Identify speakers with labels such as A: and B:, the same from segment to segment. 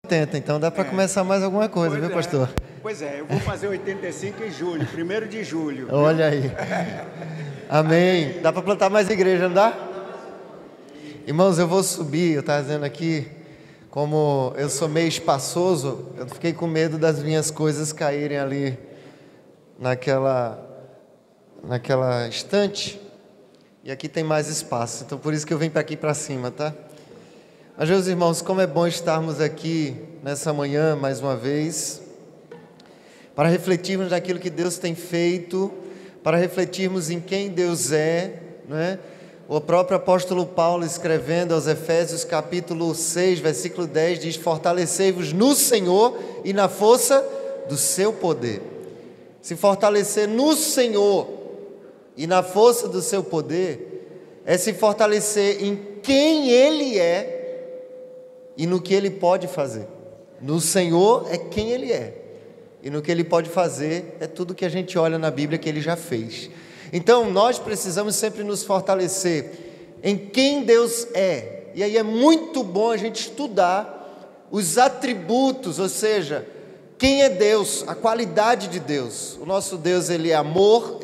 A: 80, então dá para começar mais alguma coisa, viu, pastor?
B: Pois é, eu vou fazer 85 em julho, 1º de julho.
A: Olha aí. Amém. Dá para plantar mais igreja, não dá? Irmãos, eu vou subir, eu estava dizendo aqui, como eu sou meio espaçoso, eu fiquei com medo das minhas coisas caírem ali naquela estante, e aqui tem mais espaço, então por isso que eu venho para aqui para cima, tá? Mas, meus irmãos, como é bom estarmos aqui nessa manhã, mais uma vez, para refletirmos naquilo que Deus tem feito, para refletirmos em quem Deus é, né? O próprio apóstolo Paulo, escrevendo aos Efésios, capítulo 6, versículo 10, diz: fortalecei-vos no Senhor e na força do seu poder. Se fortalecer no Senhor e na força do seu poder, é se fortalecer em quem Ele é e no que Ele pode fazer. No Senhor é quem Ele é, e no que Ele pode fazer é tudo que a gente olha na Bíblia que Ele já fez. Então nós precisamos sempre nos fortalecer em quem Deus é, e aí é muito bom a gente estudar os atributos, ou seja, quem é Deus, a qualidade de Deus. O nosso Deus, Ele é amor,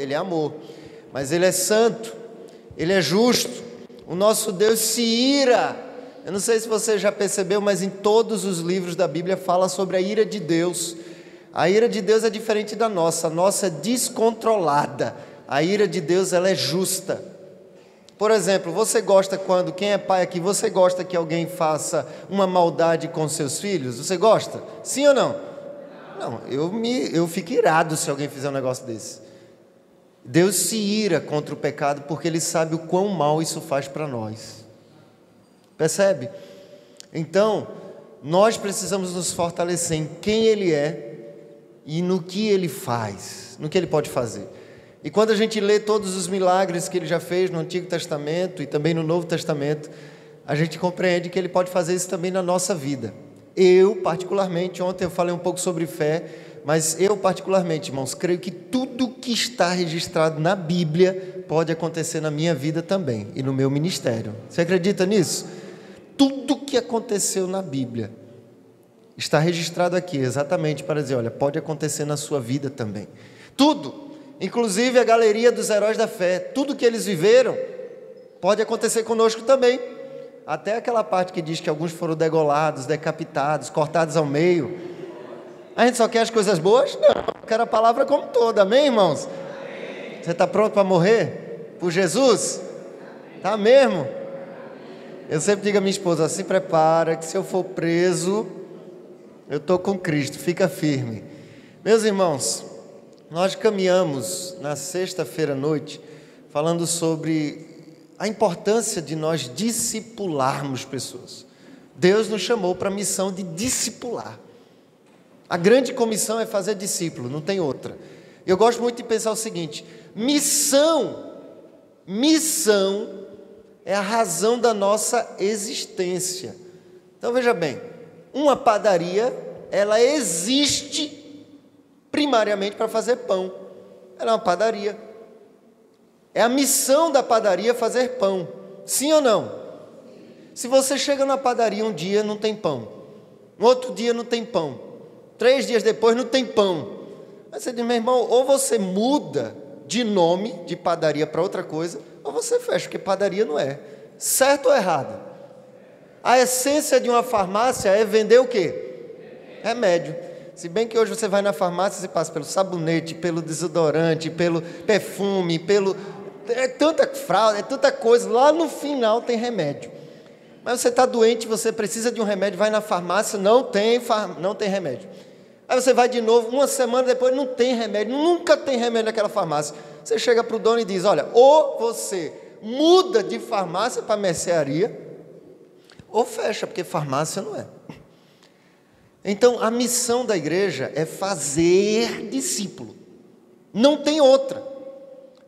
A: mas Ele é santo, Ele é justo. O nosso Deus se ira. Eu não sei se você já percebeu, mas em todos os livros da Bíblia fala sobre a ira de Deus. A ira de Deus é diferente da nossa, a nossa é descontrolada. A ira de Deus, ela é justa. Por exemplo, você gosta quando, quem é pai aqui, você gosta que alguém faça uma maldade com seus filhos? Você gosta? Sim ou não? Não, eu fico irado se alguém fizer um negócio desse. Deus se ira contra o pecado porque Ele sabe o quão mal isso faz para nós. Percebe? Então, nós precisamos nos fortalecer em quem Ele é e no que Ele faz, no que Ele pode fazer. E quando a gente lê todos os milagres que Ele já fez no Antigo Testamento e também no Novo Testamento, a gente compreende que Ele pode fazer isso também na nossa vida. Eu, particularmente, ontem eu falei um pouco sobre fé, mas eu, particularmente, irmãos, creio que tudo que está registrado na Bíblia pode acontecer na minha vida também e no meu ministério. Você acredita nisso? Tudo que aconteceu na Bíblia está registrado aqui, exatamente para dizer, olha, pode acontecer na sua vida também. Tudo, inclusive a galeria dos heróis da fé, tudo que eles viveram, pode acontecer conosco também. Até aquela parte que diz que alguns foram degolados, decapitados, cortados ao meio. A gente só quer as coisas boas? Não, eu quero a palavra como toda, amém, irmãos? Amém. Você está pronto para morrer por Jesus? Está mesmo? Eu sempre digo à minha esposa, se prepara que se eu for preso, eu estou com Cristo, fica firme. Meus irmãos, nós caminhamos na sexta-feira à noite falando sobre a importância de nós discipularmos pessoas. Deus nos chamou para a missão de discipular. A grande comissão é fazer discípulo, não tem outra. Eu gosto muito de pensar o seguinte: missão é a razão da nossa existência. Então veja bem, uma padaria, ela existe primariamente para fazer pão. Ela é uma padaria. É a missão da padaria fazer pão. Sim ou não? Se você chega na padaria um dia, não tem pão. No outro dia não tem pão. 3 dias depois não tem pão. Aí você diz, meu irmão, ou você muda de nome de padaria para outra coisa, ou você fecha, porque padaria não é. Certo ou errado? A essência de uma farmácia é vender o quê? Remédio. Se bem que hoje você vai na farmácia, você passa pelo sabonete, pelo desodorante, pelo perfume, é tanta fralda, é tanta coisa, lá no final tem remédio. Mas você está doente, você precisa de um remédio, vai na farmácia, não tem remédio. Aí você vai de novo, uma semana depois não tem remédio, nunca tem remédio naquela farmácia. Você chega para o dono e diz, olha, ou você muda de farmácia para mercearia, ou fecha, porque farmácia não é. Então, a missão da igreja é fazer discípulo. Não tem outra.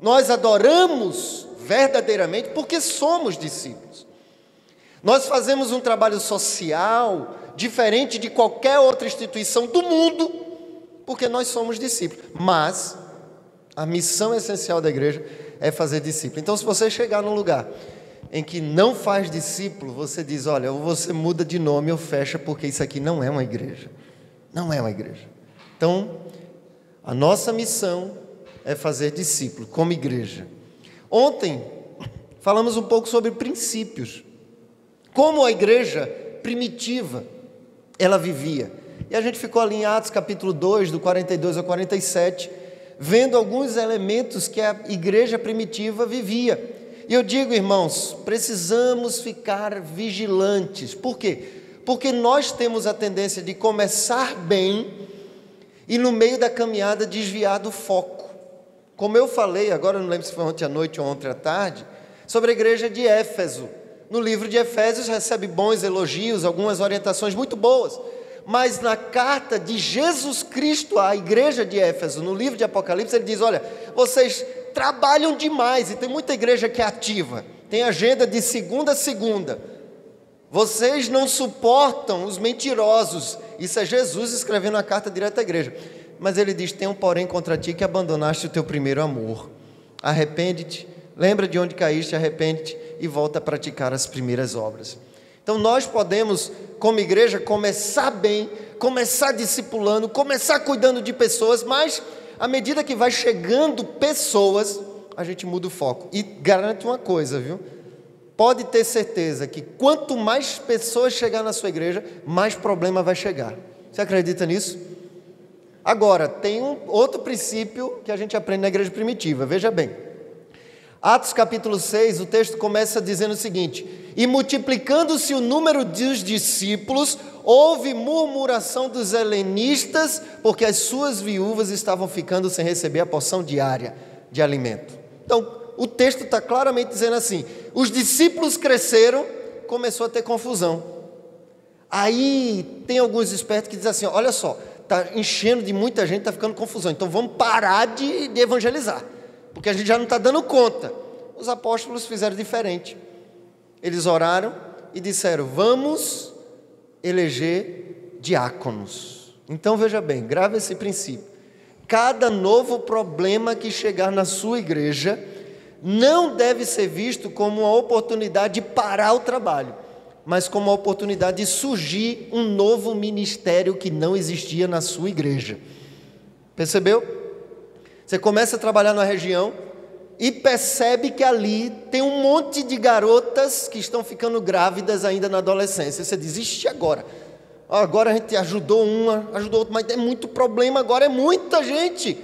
A: Nós adoramos verdadeiramente porque somos discípulos. Nós fazemos um trabalho social diferente de qualquer outra instituição do mundo, porque nós somos discípulos. Mas a missão essencial da igreja é fazer discípulo. Então, se você chegar num lugar em que não faz discípulo, você diz, olha, ou você muda de nome ou fecha, porque isso aqui não é uma igreja. Não é uma igreja. Então, a nossa missão é fazer discípulo, como igreja. Ontem, falamos um pouco sobre princípios. Como a igreja primitiva, ela vivia. E a gente ficou ali em Atos capítulo 2, do 42 ao 47, vendo alguns elementos que a igreja primitiva vivia. E eu digo, irmãos, precisamos ficar vigilantes. Por quê? Porque nós temos a tendência de começar bem e no meio da caminhada desviar do foco. Como eu falei, agora eu não lembro se foi ontem à noite ou ontem à tarde, sobre a igreja de Éfeso. No livro de Efésios recebe bons elogios, algumas orientações muito boas. Mas na carta de Jesus Cristo à igreja de Éfeso, no livro de Apocalipse, ele diz, olha, vocês trabalham demais, e tem muita igreja que é ativa, tem agenda de segunda a segunda. Vocês não suportam os mentirosos. Isso é Jesus escrevendo a carta direto à igreja. Mas ele diz, tem um porém contra ti que abandonaste o teu primeiro amor. Arrepende-te, lembra de onde caíste, arrepende-te e volta a praticar as primeiras obras. Então nós podemos, como igreja, começar bem, começar discipulando, começar cuidando de pessoas, mas à medida que vai chegando pessoas, a gente muda o foco. E garanto uma coisa, viu? Pode ter certeza que quanto mais pessoas chegar na sua igreja, mais problema vai chegar. Você acredita nisso? Agora, tem um outro princípio que a gente aprende na igreja primitiva. Veja bem. Atos capítulo 6, o texto começa dizendo o seguinte: e multiplicando-se o número dos discípulos, houve murmuração dos helenistas, porque as suas viúvas estavam ficando sem receber a porção diária de alimento. Então, o texto está claramente dizendo assim, os discípulos cresceram, começou a ter confusão. Aí tem alguns espertos que dizem assim, olha só, está enchendo de muita gente, está ficando confusão, então vamos parar de evangelizar, porque a gente já não está dando conta. Os apóstolos fizeram diferente. Eles oraram e disseram, vamos eleger diáconos. Então veja bem, grave esse princípio. Cada novo problema que chegar na sua igreja não deve ser visto como uma oportunidade de parar o trabalho, mas como uma oportunidade de surgir um novo ministério que não existia na sua igreja. Percebeu? Você começa a trabalhar na região e percebe que ali tem um monte de garotas que estão ficando grávidas ainda na adolescência. Você diz, ixi, agora a gente ajudou uma, ajudou outra, mas é muito problema, agora é muita gente.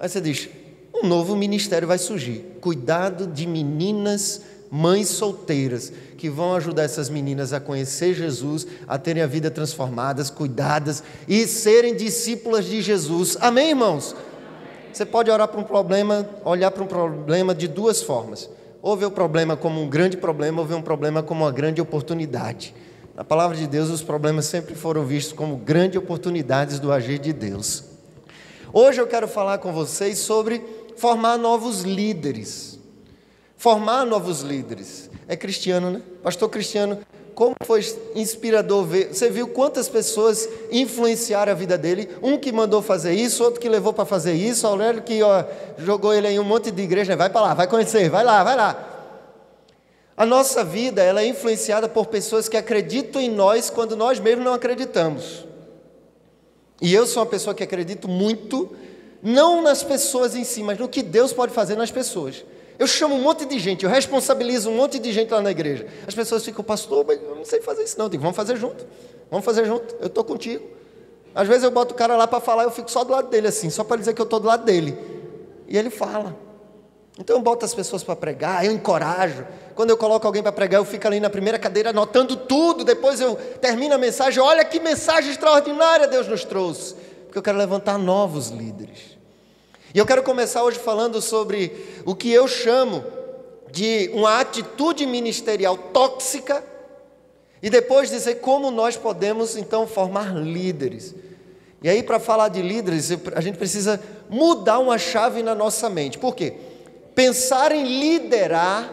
A: Aí você diz, um novo ministério vai surgir, cuidado de meninas, mães solteiras, que vão ajudar essas meninas a conhecer Jesus, a terem a vida transformadas, cuidadas e serem discípulas de Jesus. Amém, irmãos? Você pode olhar para um problema de duas formas. Ou ver o problema como um grande problema, ou ver um problema como uma grande oportunidade. Na palavra de Deus, os problemas sempre foram vistos como grandes oportunidades do agir de Deus. Hoje eu quero falar com vocês sobre formar novos líderes. Formar novos líderes. É Cristiano, né? Pastor Cristiano, como foi inspirador ver. Você viu quantas pessoas influenciaram a vida dele? Um que mandou fazer isso, outro que levou para fazer isso, Aurélio que jogou ele em um monte de igreja. Vai para lá, vai conhecer, vai lá. A nossa vida ela é influenciada por pessoas que acreditam em nós quando nós mesmos não acreditamos. E eu sou uma pessoa que acredito muito, não nas pessoas em si, mas no que Deus pode fazer nas pessoas. Eu chamo um monte de gente, eu responsabilizo um monte de gente lá na igreja. As pessoas ficam, pastor, mas eu não sei fazer isso não. Eu digo, vamos fazer junto, eu estou contigo. Às vezes eu boto o cara lá para falar, eu fico só do lado dele assim, só para dizer que eu estou do lado dele. E ele fala. Então eu boto as pessoas para pregar, eu encorajo. Quando eu coloco alguém para pregar, eu fico ali na primeira cadeira anotando tudo. Depois eu termino a mensagem, olha que mensagem extraordinária Deus nos trouxe. Porque eu quero levantar novos líderes. E eu quero começar hoje falando sobre o que eu chamo de uma atitude ministerial tóxica. E depois dizer como nós podemos então formar líderes. E aí para falar de líderes, a gente precisa mudar uma chave na nossa mente. Por quê? Pensar em liderar,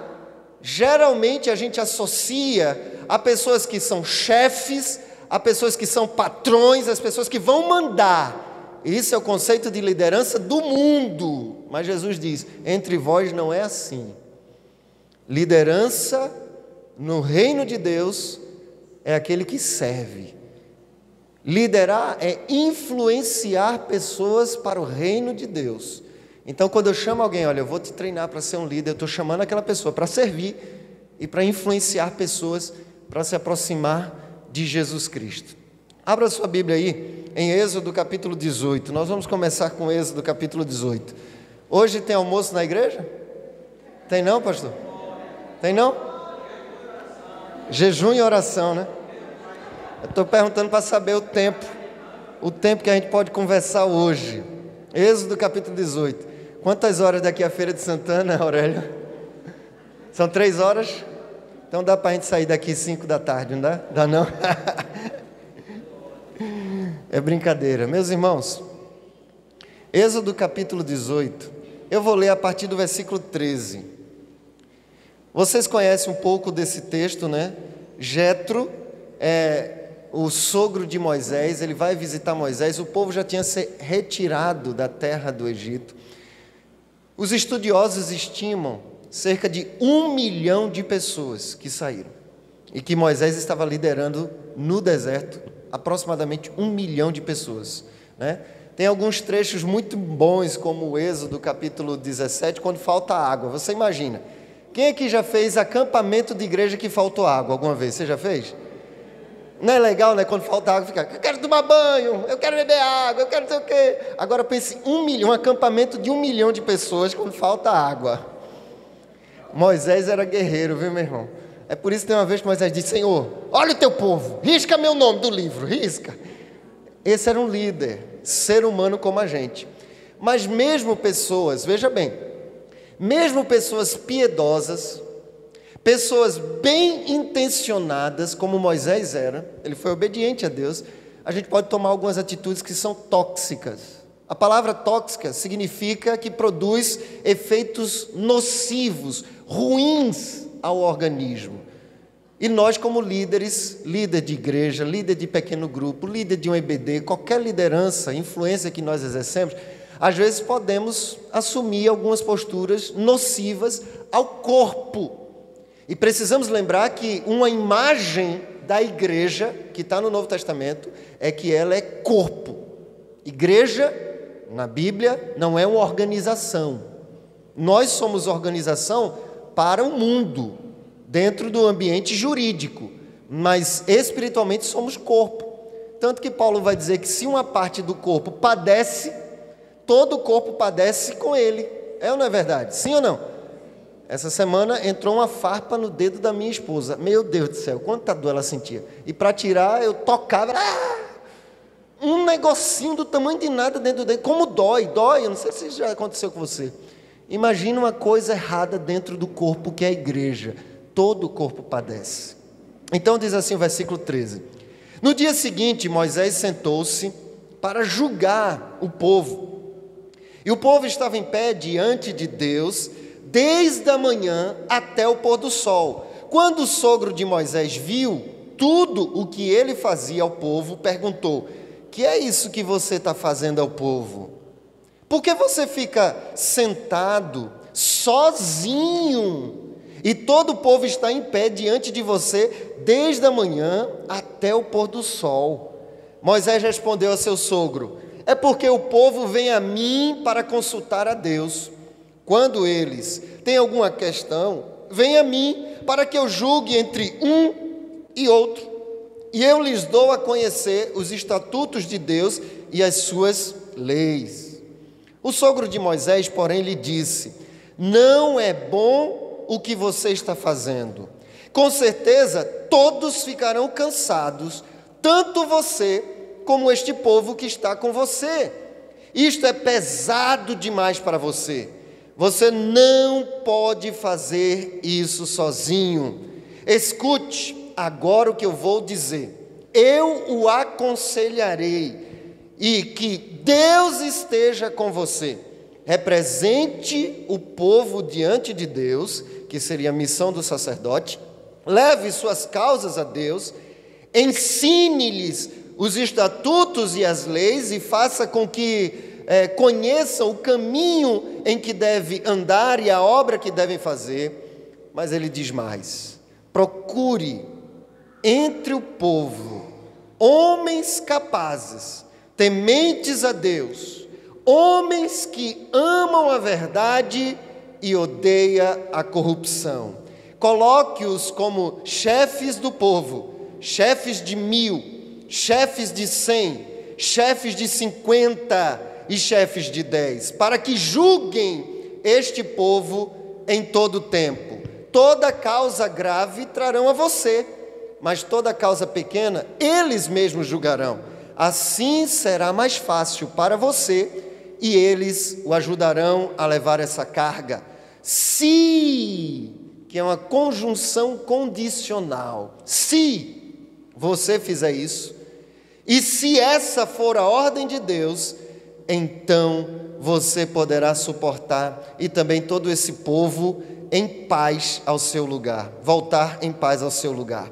A: geralmente a gente associa a pessoas que são chefes, a pessoas que são patrões, as pessoas que vão mandar. Isso é o conceito de liderança do mundo. Mas Jesus diz, entre vós não é assim. Liderança no reino de Deus é aquele que serve. Liderar é influenciar pessoas para o reino de Deus. Então, quando eu chamo alguém, olha, eu vou te treinar para ser um líder, eu estou chamando aquela pessoa para servir e para influenciar pessoas para se aproximar de Jesus Cristo. Abra sua Bíblia aí, em Êxodo capítulo 18. Nós vamos começar com Êxodo capítulo 18. Hoje tem almoço na igreja? Tem não, pastor? Tem não? Jejum e oração, né? Eu estou perguntando para saber o tempo que a gente pode conversar hoje. Êxodo capítulo 18. Quantas horas daqui à Feira de Santana, Aurélio? São 3 horas? Então dá para a gente sair daqui 5 da tarde, não dá? Dá não? É brincadeira. Meus irmãos, Êxodo capítulo 18, eu vou ler a partir do versículo 13. Vocês conhecem um pouco desse texto, né? Jetro é o sogro de Moisés, ele vai visitar Moisés, o povo já tinha se retirado da terra do Egito. Os estudiosos estimam cerca de 1 milhão de pessoas que saíram, e que Moisés estava liderando no deserto, aproximadamente 1 milhão de pessoas, né? Tem alguns trechos muito bons, como o Êxodo capítulo 17, quando falta água. Você imagina, quem aqui já fez acampamento de igreja que faltou água alguma vez? Você já fez? Não é legal, né? Quando falta água, fica, eu quero tomar banho, eu quero beber água, eu quero não sei o quê. Agora pense, 1 milhão, um acampamento de 1 milhão de pessoas quando falta água. Moisés era guerreiro, viu, meu irmão? É por isso que tem uma vez que Moisés disse, Senhor, olha o teu povo, risca meu nome do livro, risca. Esse era um líder, ser humano como a gente. Mas mesmo pessoas, veja bem, mesmo pessoas piedosas, pessoas bem intencionadas, como Moisés era, ele foi obediente a Deus, a gente pode tomar algumas atitudes que são tóxicas. A palavra tóxica significa que produz efeitos nocivos, ruins ao organismo. E nós, como líderes, líder de igreja, líder de pequeno grupo, líder de um EBD, qualquer liderança, influência que nós exercemos, às vezes podemos assumir algumas posturas nocivas ao corpo. E precisamos lembrar que uma imagem da igreja, que está no Novo Testamento, é que ela é corpo. Igreja, na Bíblia, não é uma organização. Nós somos organização para o mundo, dentro do ambiente jurídico, mas espiritualmente somos corpo. Tanto que Paulo vai dizer que se uma parte do corpo padece, todo o corpo padece com ele. É ou não é verdade? Sim ou não? Essa semana entrou uma farpa no dedo da minha esposa. Meu Deus do céu, quanta dor ela sentia. E para tirar, eu tocava, um negocinho do tamanho de nada dentro do dedo. Como dói, eu não sei se já aconteceu com você. Imagina uma coisa errada dentro do corpo que é a igreja. Todo o corpo padece. Então diz assim o versículo 13. No dia seguinte, Moisés sentou-se para julgar o povo. E o povo estava em pé diante de Deus, desde a manhã até o pôr do sol. Quando o sogro de Moisés viu tudo o que ele fazia ao povo, perguntou, que é isso que você está fazendo ao povo? Por que você fica sentado, sozinho, e todo o povo está em pé diante de você, desde a manhã até o pôr do sol? Moisés respondeu a seu sogro, é porque o povo vem a mim para consultar a Deus. Quando eles têm alguma questão, vem a mim para que eu julgue entre um e outro. E eu lhes dou a conhecer os estatutos de Deus e as suas leis. O sogro de Moisés, porém, lhe disse, não é bom o que você está fazendo. Com certeza, todos ficarão cansados, tanto você como este povo que está com você. Isto é pesado demais para você. Você não pode fazer isso sozinho. Escute agora o que eu vou dizer. Eu o aconselharei e que Deus esteja com você. Represente o povo diante de Deus, que seria a missão do sacerdote. Leve suas causas a Deus. Ensine-lhes os estatutos e as leis e faça com que conheçam o caminho em que deve andar e a obra que devem fazer. mas ele diz mais: procure entre o povo homens capazes, tementes a Deus, homens que amam a verdade e odeiam a corrupção. Coloque-os como chefes do povo, chefes de 1000, chefes de 100, chefes de 50 e chefes de 10, para que julguem este povo em todo o tempo. Toda causa grave trarão a você, mas toda causa pequena eles mesmos julgarão. Assim será mais fácil para você e eles o ajudarão a levar essa carga. Se, que é uma conjunção condicional, se você fizer isso, e se essa for a ordem de Deus, então você poderá suportar e também todo esse povo em paz ao seu lugar, voltar em paz ao seu lugar.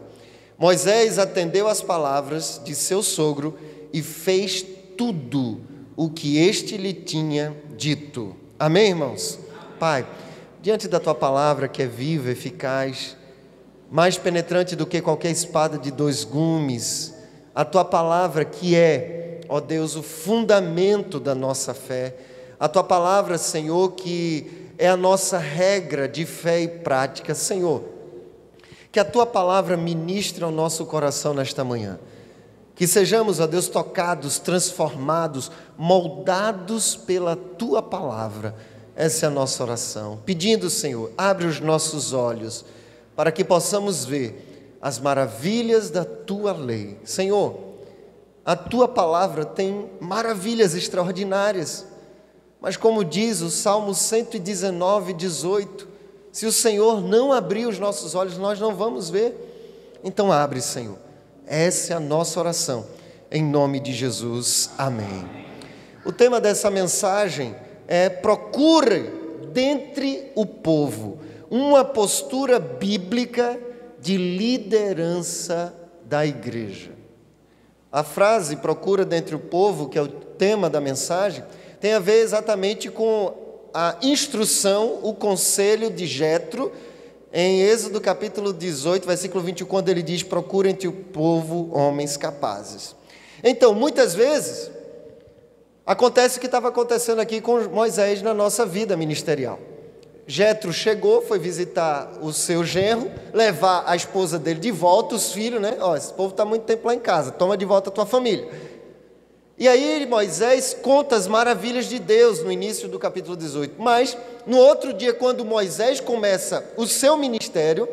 A: Moisés atendeu às palavras de seu sogro e fez tudo o que este lhe tinha dito. Amém, irmãos? Pai, diante da tua palavra que é viva, eficaz, mais penetrante do que qualquer espada de 2 gumes, a tua palavra que é, ó Deus, o fundamento da nossa fé, a tua palavra, Senhor, que é a nossa regra de fé e prática. Senhor, que a tua palavra ministre ao nosso coração nesta manhã, que sejamos, ó Deus, tocados, transformados, moldados pela tua palavra. Essa é a nossa oração, pedindo, Senhor, abre os nossos olhos para que possamos ver as maravilhas da tua lei. Senhor, a tua palavra tem maravilhas extraordinárias, mas como diz o Salmo 119, 18, se o Senhor não abrir os nossos olhos, nós não vamos ver. Então abre, Senhor. Essa é a nossa oração, em nome de Jesus, amém. O tema dessa mensagem é: procure dentre o povo uma postura bíblica de liderança da igreja. A frase procura dentre o povo, que é o tema da mensagem, tem a ver exatamente com a instrução, o conselho de Jetro, em Êxodo capítulo 18, versículo 21, quando ele diz: procura entre o povo homens capazes. Então, muitas vezes, acontece o que estava acontecendo aqui com Moisés na nossa vida ministerial. Jetro chegou, foi visitar o seu genro, levar a esposa dele de volta, os filhos, né? Ó, esse povo está muito tempo lá em casa, toma de volta a tua família. E aí Moisés conta as maravilhas de Deus no início do capítulo 18. Mas, no outro dia, quando Moisés começa o seu ministério,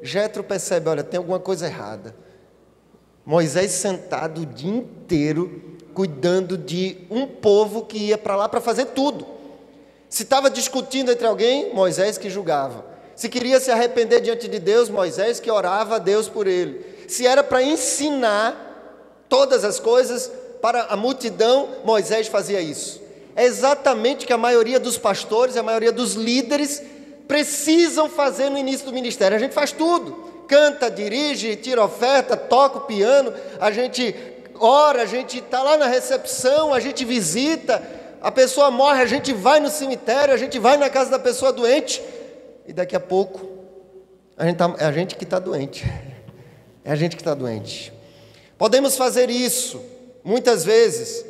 A: Jetro percebe: olha, tem alguma coisa errada. Moisés sentado o dia inteiro, cuidando de um povo que ia para lá para fazer tudo. Se estava discutindo entre alguém, Moisés que julgava. Se queria se arrepender diante de Deus, Moisés que orava a Deus por ele. Se era para ensinar todas as coisas para a multidão, Moisés fazia isso. É exatamente o que a maioria dos pastores, a maioria dos líderes precisam fazer no início do ministério. A gente faz tudo, canta, dirige, tira oferta, toca o piano, a gente ora, a gente está lá na recepção, a gente visita, a pessoa morre, a gente vai no cemitério, a gente vai na casa da pessoa doente, e daqui a pouco é a gente que está doente. É a gente que está doente. Podemos fazer isso muitas vezes,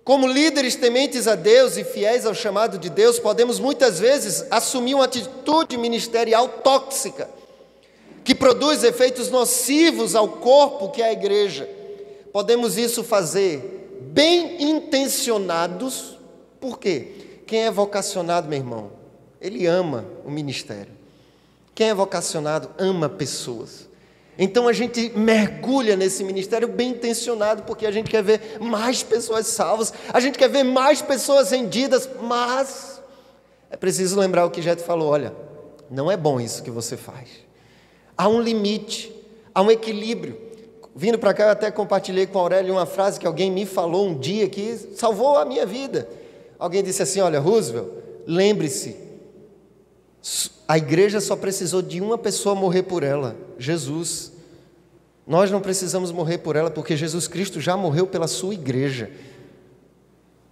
A: como líderes tementes a Deus e fiéis ao chamado de Deus, podemos muitas vezes assumir uma atitude ministerial tóxica, que produz efeitos nocivos ao corpo que é a igreja. Podemos isso fazer bem intencionados. Por quê? Quem é vocacionado, meu irmão, ele ama o ministério. Quem é vocacionado ama pessoas. Então a gente mergulha nesse ministério bem intencionado, porque a gente quer ver mais pessoas salvas, a gente quer ver mais pessoas rendidas, mas é preciso lembrar o que Jetro falou: olha, não é bom isso que você faz. Há um limite, há um equilíbrio. Vindo para cá, eu até compartilhei com a Aurélia uma frase que alguém me falou um dia que salvou a minha vida. Alguém disse assim: olha, Roosevelt, lembre-se, a igreja só precisou de uma pessoa morrer por ela, Jesus. Nós não precisamos morrer por ela, porque Jesus Cristo já morreu pela sua igreja.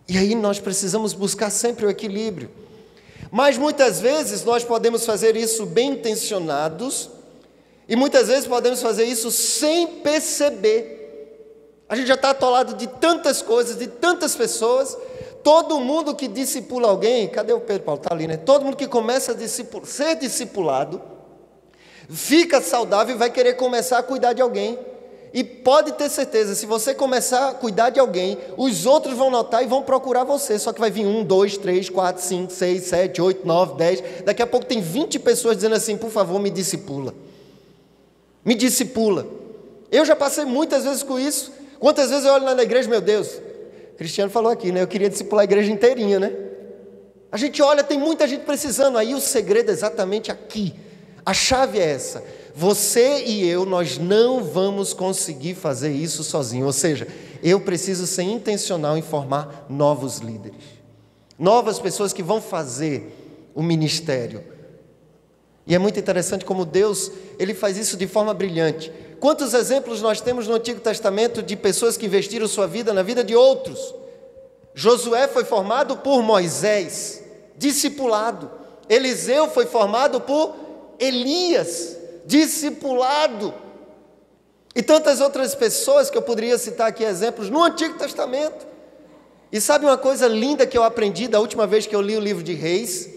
A: E aí nós precisamos buscar sempre o equilíbrio. Mas muitas vezes nós podemos fazer isso bem intencionados e muitas vezes podemos fazer isso sem perceber. A gente já está atolado de tantas coisas, de tantas pessoas. Todo mundo que discipula alguém, cadê o Pedro Paulo? Está ali, né? Todo mundo que começa a ser discipulado, fica saudável e vai querer começar a cuidar de alguém. E pode ter certeza, se você começar a cuidar de alguém, os outros vão notar e vão procurar você. Só que vai vir 1, 2, 3, 4, 5, 6, 7, 8, 9, 10. Daqui a pouco tem 20 pessoas dizendo assim: por favor, me discipula. Me discipula. Eu já passei muitas vezes com isso. Quantas vezes eu olho na igreja, meu Deus, Cristiano falou aqui, né? Eu queria discipular a igreja inteirinha, né? A gente olha, tem muita gente precisando. Aí o segredo é exatamente aqui. A chave é essa. Você e eu, nós não vamos conseguir fazer isso sozinho. Ou seja, eu preciso ser intencional em formar novos líderes. Novas pessoas que vão fazer o ministério. E é muito interessante como Deus, Ele faz isso de forma brilhante. Quantos exemplos nós temos no Antigo Testamento de pessoas que investiram sua vida na vida de outros? Josué foi formado por Moisés, discipulado. Eliseu foi formado por Elias, discipulado. E tantas outras pessoas que eu poderia citar aqui exemplos no Antigo Testamento. E sabe uma coisa linda que eu aprendi da última vez que eu li o livro de Reis?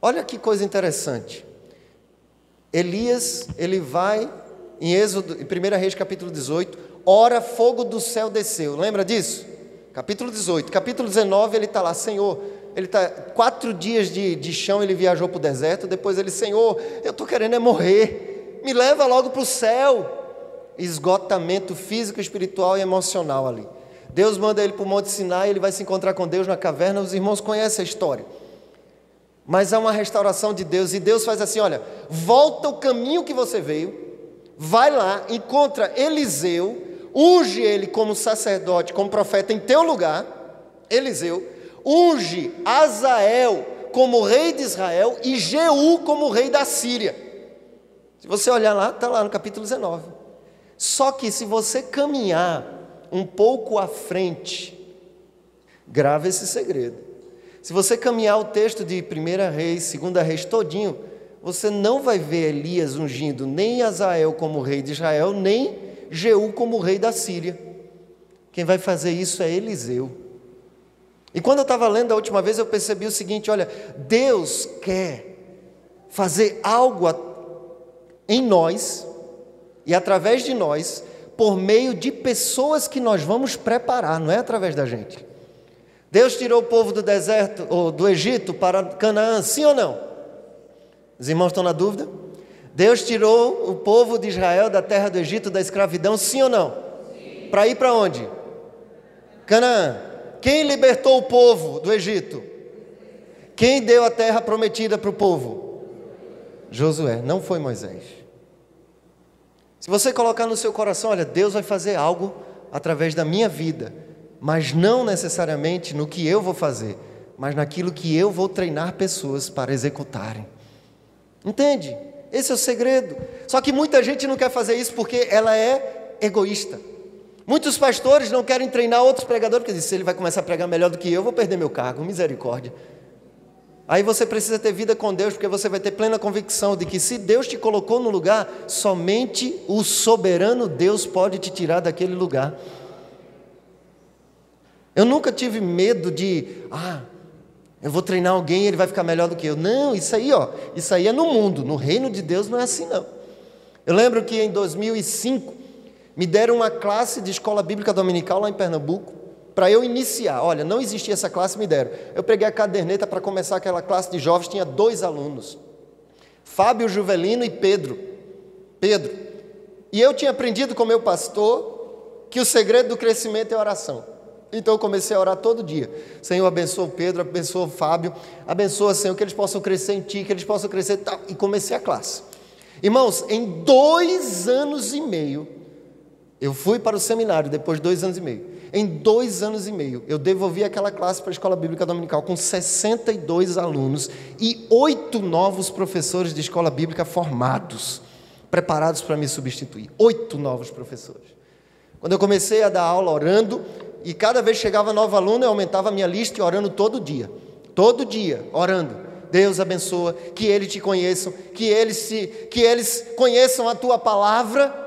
A: Olha que coisa interessante. Elias, ele vai em Êxodo, em 1 Reis capítulo 18, ora, fogo do céu desceu. Lembra disso? Capítulo 18. Capítulo 19, ele está lá: Senhor, ele está 4 dias de chão, ele viajou para o deserto. Depois ele: Senhor, eu estou querendo morrer, me leva logo para o céu. Esgotamento físico, espiritual e emocional ali. Deus manda ele para o Monte Sinai, ele vai se encontrar com Deus na caverna. Os irmãos conhecem a história. Mas há uma restauração de Deus, e Deus faz assim: olha, volta o caminho que você veio, vai lá, encontra Eliseu, unge ele como sacerdote, como profeta em teu lugar, Eliseu, unge Azael como rei de Israel e Jeú como rei da Síria. Se você olhar lá, está lá no capítulo 19. Só que se você caminhar um pouco à frente, grava esse segredo. Se você caminhar o texto de 1 Reis, 2 Reis todinho, você não vai ver Elias ungindo nem Azael como rei de Israel, nem Jeú como rei da Síria. Quem vai fazer isso é Eliseu. E quando eu estava lendo a última vez, eu percebi o seguinte: olha, Deus quer fazer algo em nós e através de nós, por meio de pessoas que nós vamos preparar, não é através da gente. Deus tirou o povo do deserto, ou do Egito, para Canaã, sim ou não? Os irmãos estão na dúvida? Deus tirou o povo de Israel da terra do Egito, da escravidão, sim ou não? Sim. Para ir para onde? Canaã. Quem libertou o povo do Egito? Quem deu a terra prometida para o povo? Josué, não foi Moisés. Se você colocar no seu coração: olha, Deus vai fazer algo através da minha vida, mas não necessariamente no que eu vou fazer, mas naquilo que eu vou treinar pessoas para executarem. Entende? Esse é o segredo. Só que muita gente não quer fazer isso porque ela é egoísta. Muitos pastores não querem treinar outros pregadores, porque dizem: se ele vai começar a pregar melhor do que eu vou perder meu cargo, misericórdia. Aí você precisa ter vida com Deus, porque você vai ter plena convicção de que se Deus te colocou no lugar, somente o soberano Deus pode te tirar daquele lugar. Eu nunca tive medo de: eu vou treinar alguém e ele vai ficar melhor do que eu. Não, isso aí é no mundo. No reino de Deus não é assim, não. Eu lembro que em 2005, me deram uma classe de escola bíblica dominical lá em Pernambuco, para eu iniciar. Olha, não existia essa classe, me deram. Eu peguei a caderneta para começar aquela classe de jovens, tinha 2 alunos. Fábio Juvelino e Pedro. E eu tinha aprendido com meu pastor que o segredo do crescimento é oração. Então eu comecei a orar todo dia: Senhor, abençoa o Pedro, abençoa o Fábio, abençoa, Senhor, que eles possam crescer em Ti, que eles possam crescer tal. E comecei a classe. Irmãos, em 2 anos e meio, eu fui para o seminário, depois de 2 anos e meio. Em 2 anos e meio, eu devolvi aquela classe para a Escola Bíblica Dominical com 62 alunos e 8 novos professores de escola bíblica formados, preparados para me substituir. 8 novos professores. Quando eu comecei a dar aula orando, e cada vez chegava novo aluno, eu aumentava a minha lista e orando todo dia. todo dia, orando. Deus abençoa, que eles te conheçam, que eles conheçam a tua palavra.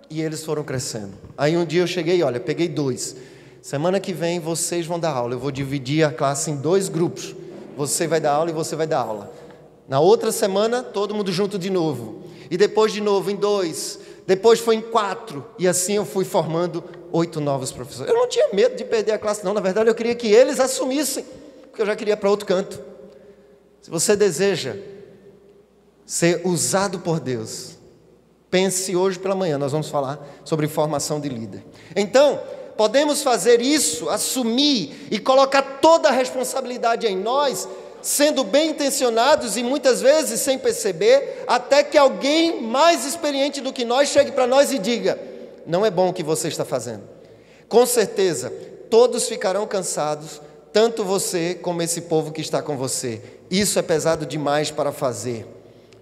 A: E eles foram crescendo. Aí um dia eu cheguei, olha, peguei 2. Semana que vem vocês vão dar aula. Eu vou dividir a classe em 2 grupos. Você vai dar aula e você vai dar aula. Na outra semana, todo mundo junto de novo. E depois de novo em 2. Depois foi em 4. E assim eu fui formando 8 novos professores. Eu não tinha medo de perder a classe, não. Na verdade, eu queria que eles assumissem, porque eu já queria para outro canto. Se você deseja ser usado por Deus, pense hoje pela manhã, nós vamos falar sobre formação de líder. Então, podemos fazer isso, assumir e colocar toda a responsabilidade em nós, sendo bem intencionados e muitas vezes sem perceber, até que alguém mais experiente do que nós chegue para nós e diga: não é bom o que você está fazendo. Com certeza, todos ficarão cansados, tanto você como esse povo que está com você. Isso é pesado demais para fazer.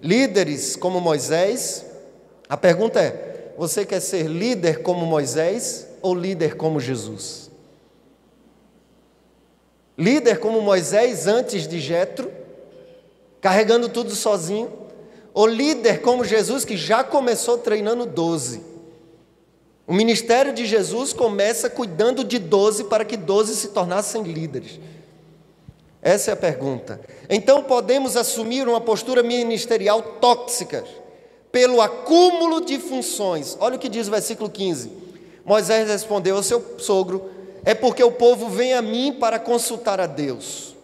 A: Líderes como Moisés, a pergunta é: você quer ser líder como Moisés ou líder como Jesus? Líder como Moisés antes de Jetro, carregando tudo sozinho, ou líder como Jesus que já começou treinando 12? O ministério de Jesus começa cuidando de 12 para que 12 se tornassem líderes. Essa é a pergunta. Então podemos assumir uma postura ministerial tóxica pelo acúmulo de funções. Olha o que diz o versículo 15. Moisés respondeu ao seu sogro: é porque o povo vem a mim para consultar a Deus.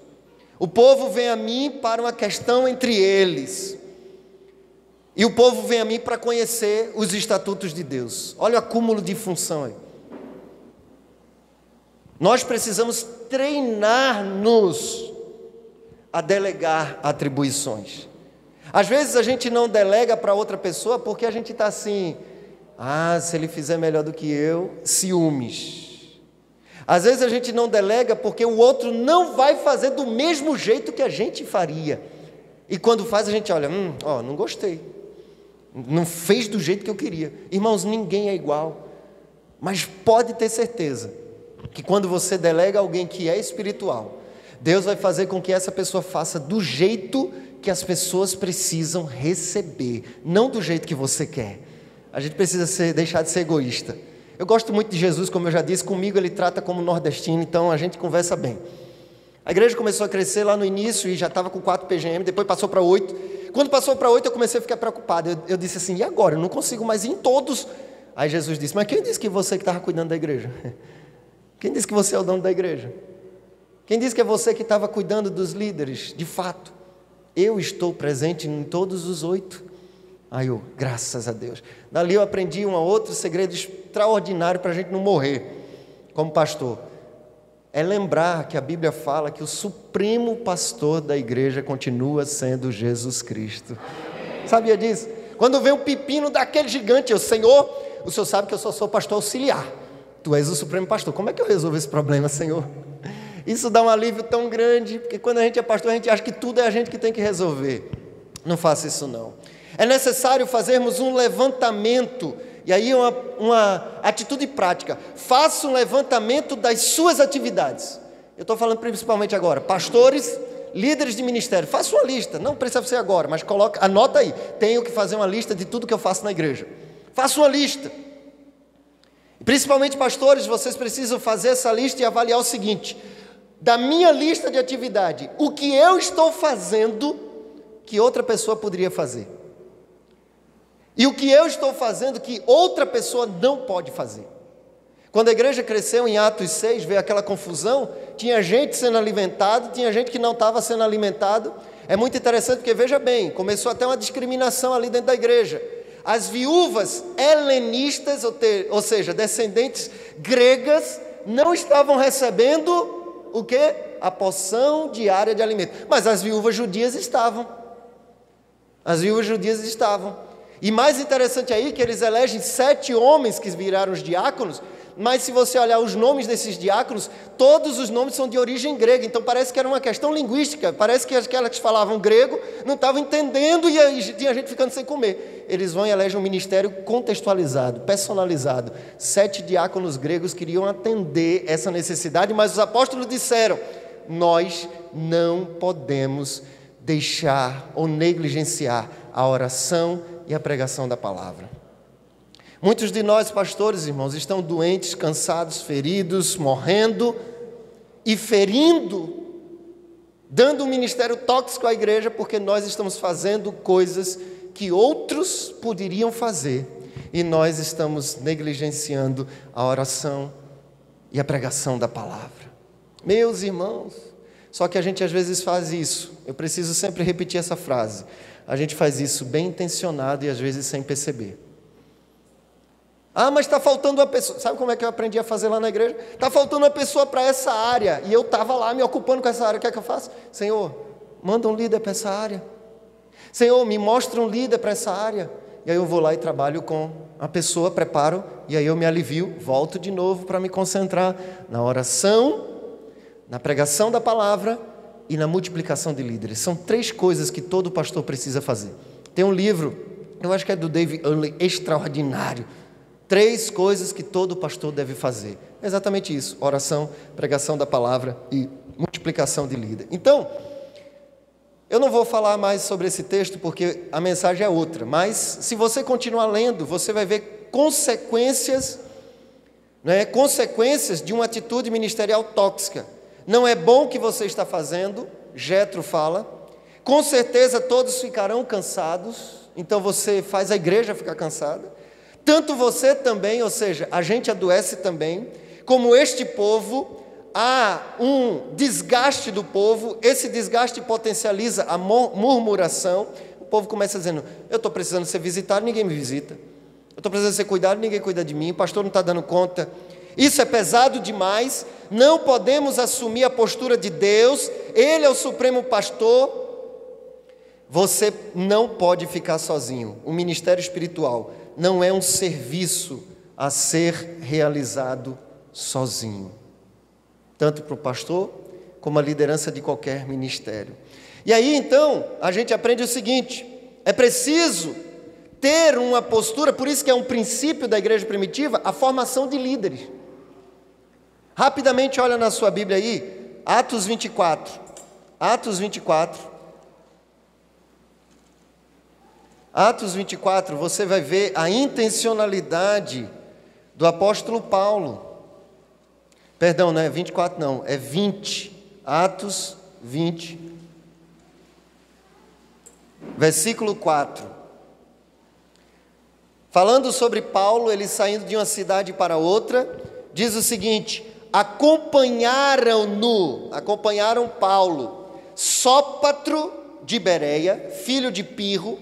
A: O povo vem a mim para uma questão entre eles. E o povo vem a mim para conhecer os estatutos de Deus. Olha o acúmulo de função aí. Nós precisamos treinar-nos a delegar atribuições. Às vezes a gente não delega para outra pessoa porque a gente está assim: se ele fizer melhor do que eu, ciúmes. Às vezes a gente não delega porque o outro não vai fazer do mesmo jeito que a gente faria. E quando faz a gente olha, não gostei. Não fez do jeito que eu queria. Irmãos, ninguém é igual. Mas pode ter certeza que quando você delega alguém que é espiritual, Deus vai fazer com que essa pessoa faça do jeito que as pessoas precisam receber, não do jeito que você quer. A gente precisa deixar de ser egoísta. Eu gosto muito de Jesus, como eu já disse, comigo ele trata como nordestino, então a gente conversa bem. A igreja começou a crescer lá no início e já estava com 4 PGM, depois passou para 8. Quando passou para 8 eu comecei a ficar preocupado. Eu disse assim: e agora? Eu não consigo mais ir em todos. Aí Jesus disse: mas quem disse que você que estava cuidando da igreja? Quem disse que você é o dono da igreja? Quem disse que é você que estava cuidando dos líderes? De fato, eu estou presente em todos os 8. Aí eu, graças a Deus. Dali eu aprendi um outro segredo extraordinário para a gente não morrer como pastor. É lembrar que a Bíblia fala que o supremo pastor da igreja continua sendo Jesus Cristo. Sabia disso? Quando vem um pepino daquele gigante, Senhor, o Senhor sabe que eu só sou pastor auxiliar. Tu és o supremo pastor. Como é que eu resolvo esse problema, Senhor? Isso dá um alívio tão grande, porque quando a gente é pastor, a gente acha que tudo é a gente que tem que resolver. Não faça isso não. É necessário fazermos um levantamento, e aí uma atitude prática. Faça um levantamento das suas atividades. Eu estou falando principalmente agora, pastores, líderes de ministério. Faça uma lista, não precisa ser agora, mas anota aí. Tenho que fazer uma lista de tudo que eu faço na igreja. Faça uma lista. Principalmente pastores, vocês precisam fazer essa lista e avaliar o seguinte: da minha lista de atividade, o que eu estou fazendo que outra pessoa poderia fazer? E o que eu estou fazendo que outra pessoa não pode fazer? Quando a igreja cresceu em Atos 6, veio aquela confusão, tinha gente sendo alimentado, tinha gente que não estava sendo alimentado. É muito interessante porque, veja bem, começou até uma discriminação ali dentro da igreja. As viúvas helenistas, ou seja, descendentes gregas, não estavam recebendo o quê? A porção diária de alimento. Mas as viúvas judias estavam. As viúvas judias estavam. E mais interessante aí que eles elegem 7 homens que viraram os diáconos, mas se você olhar os nomes desses diáconos, todos os nomes são de origem grega, então parece que era uma questão linguística, parece que aquelas que falavam grego não estavam entendendo e tinha gente ficando sem comer. Eles vão e elegem um ministério contextualizado, personalizado. 7 diáconos gregos queriam atender essa necessidade, mas os apóstolos disseram: nós não podemos deixar ou negligenciar a oração e a pregação da palavra. Muitos de nós, pastores, irmãos, estão doentes, cansados, feridos, morrendo e ferindo, dando um ministério tóxico à igreja, porque nós estamos fazendo coisas que outros poderiam fazer e nós estamos negligenciando a oração e a pregação da palavra. Meus irmãos, só que a gente às vezes faz isso, eu preciso sempre repetir essa frase, a gente faz isso bem intencionado e às vezes sem perceber. Mas está faltando uma pessoa. Sabe como é que eu aprendi a fazer lá na igreja? Está faltando uma pessoa para essa área. E eu estava lá me ocupando com essa área. O que é que eu faço? Senhor, manda um líder para essa área. Senhor, me mostra um líder para essa área. E aí eu vou lá e trabalho com a pessoa, preparo. E aí eu me alivio, volto de novo para me concentrar na oração, na pregação da palavra e na multiplicação de líderes. São 3 coisas que todo pastor precisa fazer. Tem um livro, eu acho que é do David Unley, extraordinário. 3 coisas que todo pastor deve fazer. É exatamente isso: oração, pregação da palavra e multiplicação de líder. Então, eu não vou falar mais sobre esse texto porque a mensagem é outra, mas se você continuar lendo, você vai ver consequências de uma atitude ministerial tóxica. Não é bom o que você está fazendo, Jetro fala. Com certeza todos ficarão cansados, então você faz a igreja ficar cansada. Tanto você também, ou seja, a gente adoece também, como este povo, há um desgaste do povo, esse desgaste potencializa a murmuração, o povo começa dizendo, eu estou precisando ser visitado, ninguém me visita, eu estou precisando ser cuidado, ninguém cuida de mim, o pastor não está dando conta, isso é pesado demais, não podemos assumir a postura de Deus, Ele é o supremo pastor. Você não pode ficar sozinho, o ministério espiritual não é um serviço a ser realizado sozinho, tanto para o pastor, como a liderança de qualquer ministério. E aí então, a gente aprende o seguinte, é preciso ter uma postura, por isso que é um princípio da igreja primitiva, a formação de líderes. Rapidamente olha na sua Bíblia aí, Atos 24, você vai ver a intencionalidade do apóstolo Paulo. Perdão, não é 24 não, é 20. Atos 20, versículo 4. Falando sobre Paulo, ele saindo de uma cidade para outra, diz o seguinte: acompanharam Paulo, Sópatro de Bereia, filho de Pirro,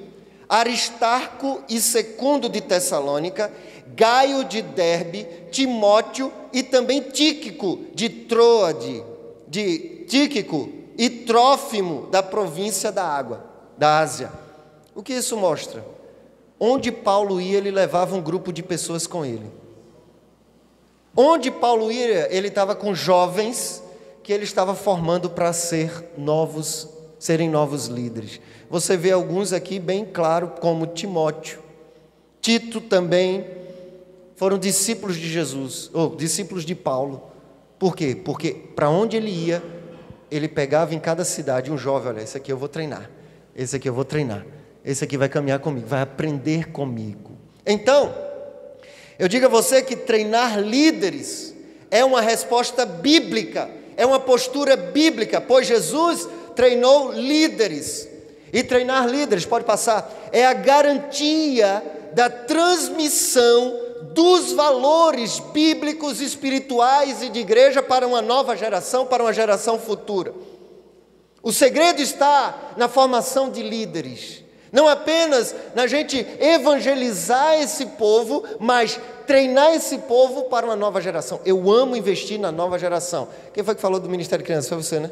A: Aristarco e Secundo de Tessalônica, Gaio de Derbe, Timóteo e também Tíquico de Troade, Tíquico e Trófimo da província da Ásia. O que isso mostra? Onde Paulo ia, ele levava um grupo de pessoas com ele. Onde Paulo ia, ele estava com jovens que ele estava formando para serem novos líderes. Você vê alguns aqui bem claro, como Timóteo, Tito também, foram discípulos de Jesus, ou discípulos de Paulo. Por quê? Porque para onde ele ia, ele pegava em cada cidade um jovem, olha, esse aqui eu vou treinar, esse aqui eu vou treinar, esse aqui vai caminhar comigo, vai aprender comigo. Então, eu digo a você que treinar líderes é uma resposta bíblica, é uma postura bíblica, pois Jesus treinou líderes. E treinar líderes, pode passar, é a garantia da transmissão dos valores bíblicos, espirituais e de igreja para uma nova geração, para uma geração futura. O segredo está na formação de líderes, não apenas na gente evangelizar esse povo, mas treinar esse povo para uma nova geração. Eu amo investir na nova geração. Quem foi que falou do Ministério de Criança? Foi você, né?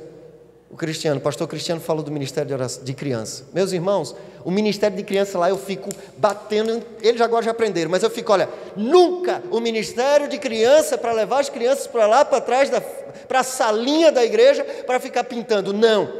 A: O Cristiano, o pastor Cristiano falou do Ministério de Criança. Meus irmãos, o Ministério de Criança lá eu fico batendo, eles agora já aprenderam, mas eu fico, olha, nunca o Ministério de Criança para levar as crianças para lá, para trás, para a salinha da igreja, para ficar pintando, não.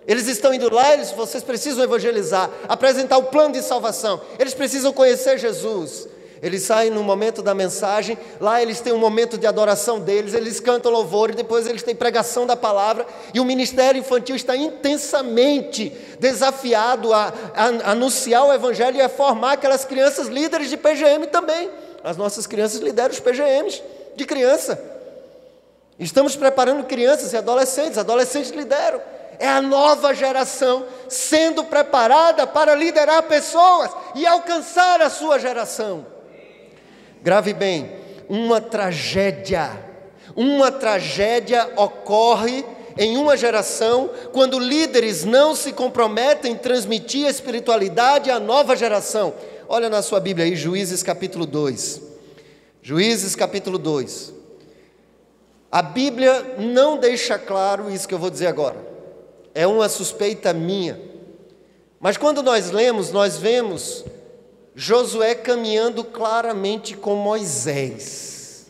A: Eles estão indo lá, vocês precisam evangelizar, apresentar o plano de salvação, eles precisam conhecer Jesus. Eles saem no momento da mensagem, lá eles têm um momento de adoração deles, eles cantam louvor e depois eles têm pregação da palavra, e o ministério infantil está intensamente desafiado a anunciar o evangelho e a formar aquelas crianças líderes de PGM também. As nossas crianças lideram os PGMs de criança. Estamos preparando crianças e adolescentes lideram. É a nova geração sendo preparada para liderar pessoas e alcançar a sua geração. Grave bem, uma tragédia ocorre em uma geração quando líderes não se comprometem em transmitir a espiritualidade à nova geração. Olha na sua Bíblia aí, Juízes capítulo 2. Juízes capítulo 2. A Bíblia não deixa claro isso que eu vou dizer agora. É uma suspeita minha. Mas quando nós lemos, nós vemos Josué caminhando claramente com Moisés.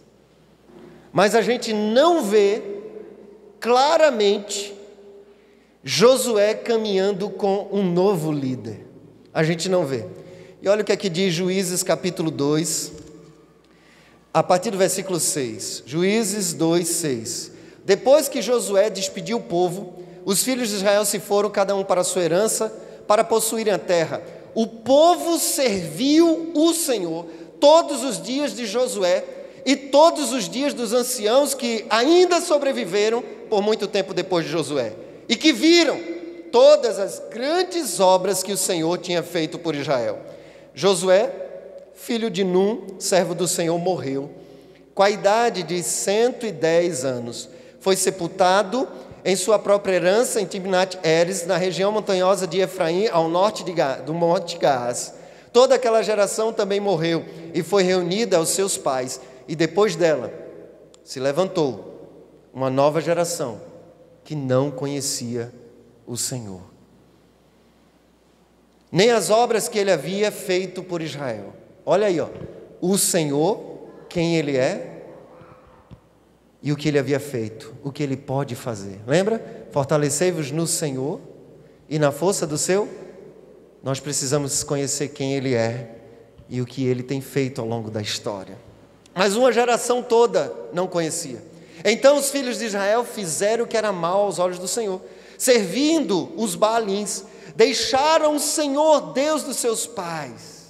A: Mas a gente não vê claramente Josué caminhando com um novo líder. A gente não vê. E olha o que aqui diz Juízes capítulo 2, a partir do versículo 6. Juízes 2, 6. Depois que Josué despediu o povo, os filhos de Israel se foram, cada um para a sua herança, para possuírem a terra. O povo serviu o Senhor todos os dias de Josué e todos os dias dos anciãos que ainda sobreviveram por muito tempo depois de Josué, e que viram todas as grandes obras que o Senhor tinha feito por Israel. Josué, filho de Num, servo do Senhor, morreu com a idade de 110 anos. Foi sepultado em sua própria herança em Timnat-Heres, na região montanhosa de Efraim, ao norte do Monte Gaás. Toda aquela geração também morreu e foi reunida aos seus pais. E depois dela se levantou uma nova geração que não conhecia o Senhor, nem as obras que ele havia feito por Israel. Olha aí, o Senhor, quem ele é, e o que ele havia feito, o que ele pode fazer. Lembra? Fortalecei-vos no Senhor e na força do seu. Nós precisamos conhecer quem ele é e o que ele tem feito ao longo da história. Mas uma geração toda não conhecia. Então os filhos de Israel fizeram o que era mal aos olhos do Senhor, servindo os Baalins. Deixaram o Senhor, Deus dos seus pais,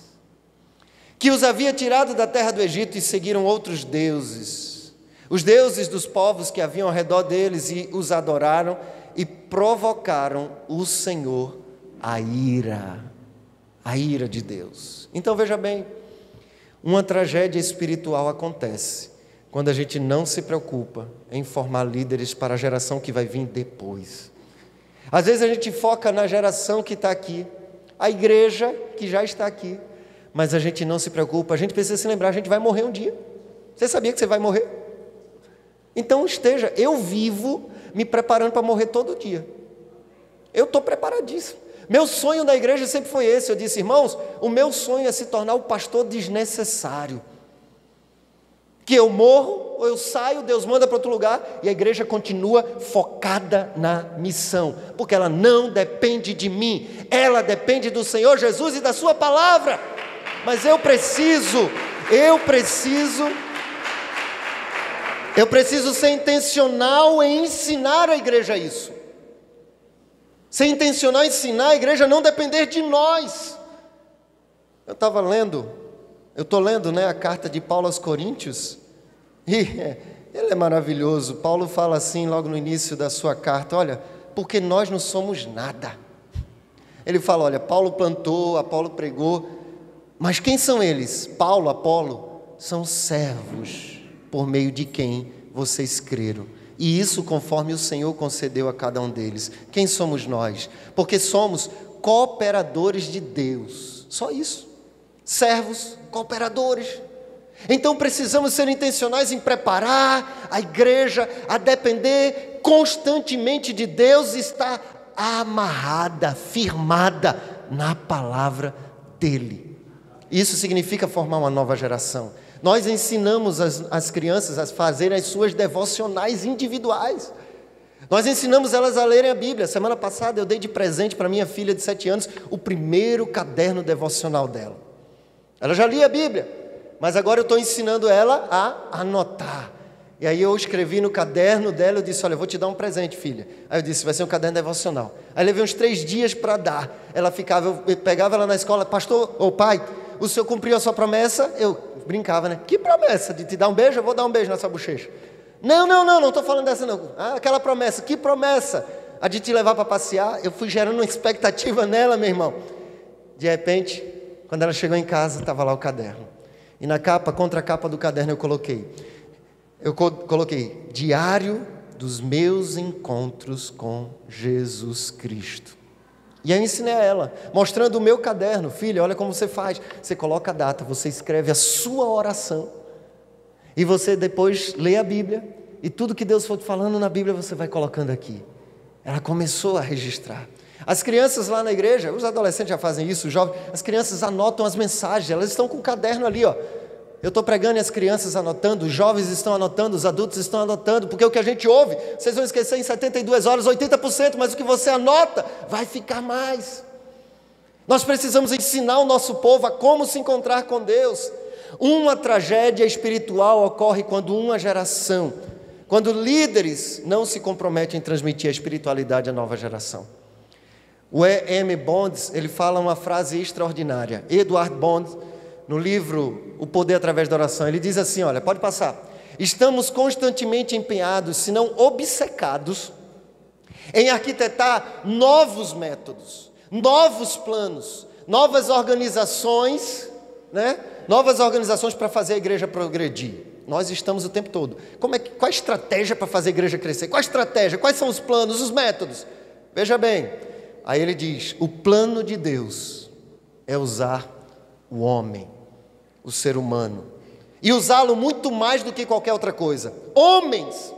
A: que os havia tirado da terra do Egito, e seguiram outros deuses, os deuses dos povos que haviam ao redor deles, e os adoraram e provocaram o Senhor a ira de Deus. Então veja bem, uma tragédia espiritual acontece quando a gente não se preocupa em formar líderes para a geração que vai vir depois. Às vezes a gente foca na geração que está aqui, a igreja que já está aqui, mas a gente não se preocupa. A gente precisa se lembrar, a gente vai morrer um dia. Você sabia que você vai morrer? Então eu vivo me preparando para morrer todo dia. Eu estou preparadíssimo. Meu sonho da igreja sempre foi esse. Eu disse, irmãos, o meu sonho é se tornar o pastor desnecessário. Que eu morro, ou eu saio, Deus manda para outro lugar, e a igreja continua focada na missão, porque ela não depende de mim, ela depende do Senhor Jesus e da sua palavra. Mas eu preciso ser intencional em ensinar a igreja isso. Ser intencional em ensinar a igreja a não depender de nós. Eu estou lendo a carta de Paulo aos Coríntios, e ele é maravilhoso. Paulo fala assim logo no início da sua carta, olha, porque nós não somos nada. Ele fala, olha, Paulo plantou, Apolo pregou, mas quem são eles? Paulo, Apolo, são servos por meio de quem vocês creram. E isso conforme o Senhor concedeu a cada um deles. Quem somos nós? Porque somos cooperadores de Deus. Só isso. Servos, cooperadores. Então precisamos ser intencionais em preparar a igreja a depender constantemente de Deus e estar amarrada, firmada na palavra dEle. Isso significa formar uma nova geração. Nós ensinamos as crianças a fazerem as suas devocionais individuais. Nós ensinamos elas a lerem a Bíblia. Semana passada eu dei de presente para minha filha de 7 anos o primeiro caderno devocional dela. Ela já lia a Bíblia, mas agora eu estou ensinando ela a anotar. E aí eu escrevi no caderno dela, eu disse, olha, eu vou te dar um presente, filha. Aí eu disse, vai ser um caderno devocional. Aí levei uns 3 dias para dar. Ela ficava, eu pegava ela na escola, pastor, ou pai, o senhor cumpriu a sua promessa? Eu brincava, né? Que promessa? De te dar um beijo? Eu vou dar um beijo na sua bochecha. Não estou falando dessa não. Ah, aquela promessa, que promessa? A de te levar para passear. Eu fui gerando uma expectativa nela, meu irmão. De repente, quando ela chegou em casa, estava lá o caderno. E na capa, contra a capa do caderno, eu coloquei Diário dos meus encontros com Jesus Cristo. E aí eu ensinei a ela, mostrando o meu caderno. Filha, olha como você faz. Você coloca a data, você escreve a sua oração. E você depois lê a Bíblia. E tudo que Deus for te falando na Bíblia, você vai colocando aqui. Ela começou a registrar. As crianças lá na igreja, os adolescentes já fazem isso, os jovens, as crianças anotam as mensagens, elas estão com o caderno ali, ó. Eu estou pregando e as crianças anotando, os jovens estão anotando, os adultos estão anotando, porque o que a gente ouve, vocês vão esquecer em 72 horas, 80%, mas o que você anota vai ficar mais. Nós precisamos ensinar o nosso povo a como se encontrar com Deus. Uma tragédia espiritual ocorre quando líderes não se comprometem em transmitir a espiritualidade à nova geração. O E.M. Bonds, ele fala uma frase extraordinária. Edward Bonds, no livro O Poder Através da Oração, ele diz assim, olha, pode passar. Estamos constantemente empenhados, se não obcecados, em arquitetar novos métodos, novos planos, novas organizações, né? Novas organizações para fazer a igreja progredir. Nós estamos o tempo todo. Qual a estratégia para fazer a igreja crescer? Qual a estratégia? Quais são os planos, os métodos? Veja bem, aí ele diz, o plano de Deus é usar o homem, o ser humano, e usá-lo muito mais do que qualquer outra coisa. Homens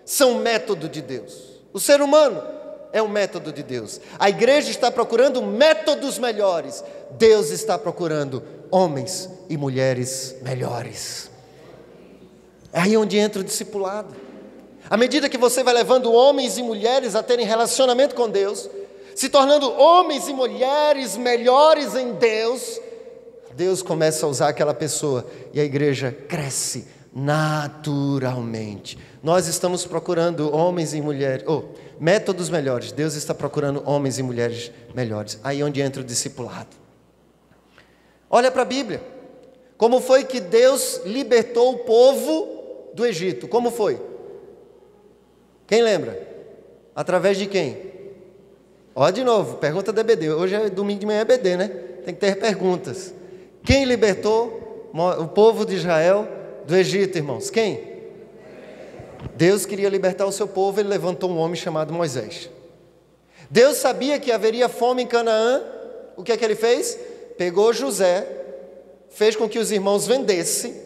A: são método de Deus. O ser humano é um método de Deus. A igreja está procurando métodos melhores. Deus está procurando homens e mulheres melhores. É aí onde entra o discipulado. À medida que você vai levando homens e mulheres a terem relacionamento com Deus, se tornando homens e mulheres melhores em Deus, Deus começa a usar aquela pessoa e a igreja cresce naturalmente. Nós estamos procurando homens e mulheres, métodos melhores. Deus está procurando homens e mulheres melhores. Aí onde entra o discipulado. Olha para a Bíblia. Como foi que Deus libertou o povo do Egito? Como foi? Quem lembra? Através de quem? Ó, de novo, pergunta da EBD. Hoje é domingo de manhã, é EBD, né? Tem que ter perguntas. Quem libertou o povo de Israel do Egito, irmãos? Quem? Deus queria libertar o seu povo, ele levantou um homem chamado Moisés. Deus sabia que haveria fome em Canaã. O que é que ele fez? Pegou José, fez com que os irmãos vendessem,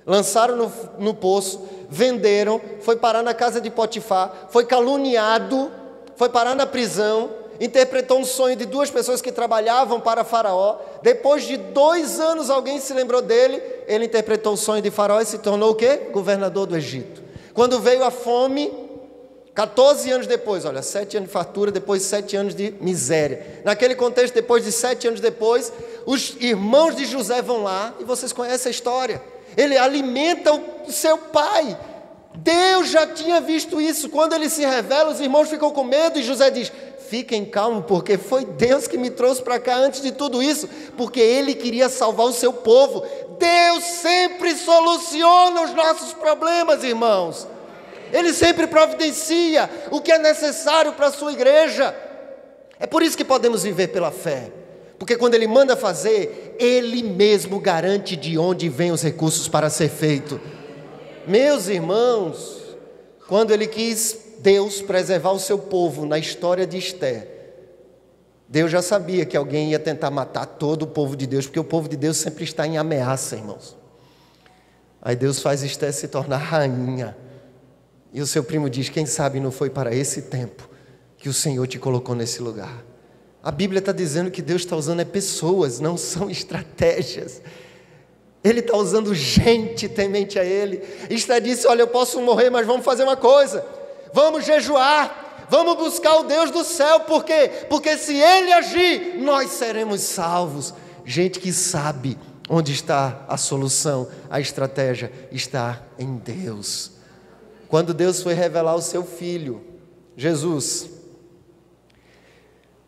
A: lançaram no poço, venderam, foi parar na casa de Potifar, foi caluniado, foi parar na prisão, interpretou um sonho de 2 pessoas que trabalhavam para Faraó. Depois de 2 anos alguém se lembrou dele, ele interpretou o sonho de Faraó e se tornou o quê? Governador do Egito. Quando veio a fome, 14 anos depois, olha, 7 anos de fartura, depois 7 anos de miséria. Naquele contexto, depois de 7 anos depois, os irmãos de José vão lá, e vocês conhecem a história. Ele alimenta o seu pai. Deus já tinha visto isso. Quando ele se revela, os irmãos ficam com medo, e José diz, fiquem calmos, porque foi Deus que me trouxe para cá antes de tudo isso, porque Ele queria salvar o seu povo. Deus sempre soluciona os nossos problemas, irmãos. Ele sempre providencia o que é necessário para a sua igreja. É por isso que podemos viver pela fé, porque quando Ele manda fazer, Ele mesmo garante de onde vêm os recursos para ser feito. Meus irmãos, quando Ele quis Deus preservar o seu povo na história de Esther, Deus já sabia que alguém ia tentar matar todo o povo de Deus, porque o povo de Deus sempre está em ameaça, irmãos. Aí Deus faz Esther se tornar rainha, e o seu primo diz, quem sabe não foi para esse tempo que o Senhor te colocou nesse lugar. A Bíblia está dizendo que Deus está usando pessoas, não são estratégias. Ele está usando gente temente a Ele. Esther disse, olha, eu posso morrer, mas vamos fazer uma coisa, vamos jejuar, vamos buscar o Deus do céu. Por quê? Porque se Ele agir, nós seremos salvos. Gente que sabe Onde está a solução? A estratégia está em Deus. Quando Deus foi revelar o seu Filho, Jesus,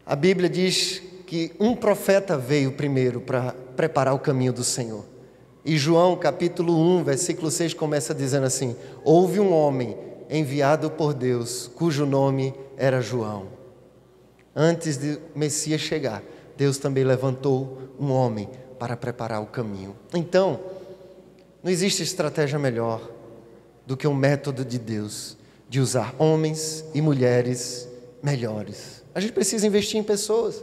A: a Bíblia diz que um profeta veio primeiro para preparar o caminho do Senhor. E João capítulo 1, versículo 6 começa dizendo assim: houve um homem enviado por Deus, cujo nome era João. Antes de Messias chegar, Deus também levantou um homem para preparar o caminho. Então, não existe estratégia melhor do que o método de Deus de usar homens e mulheres melhores. A gente precisa investir em pessoas.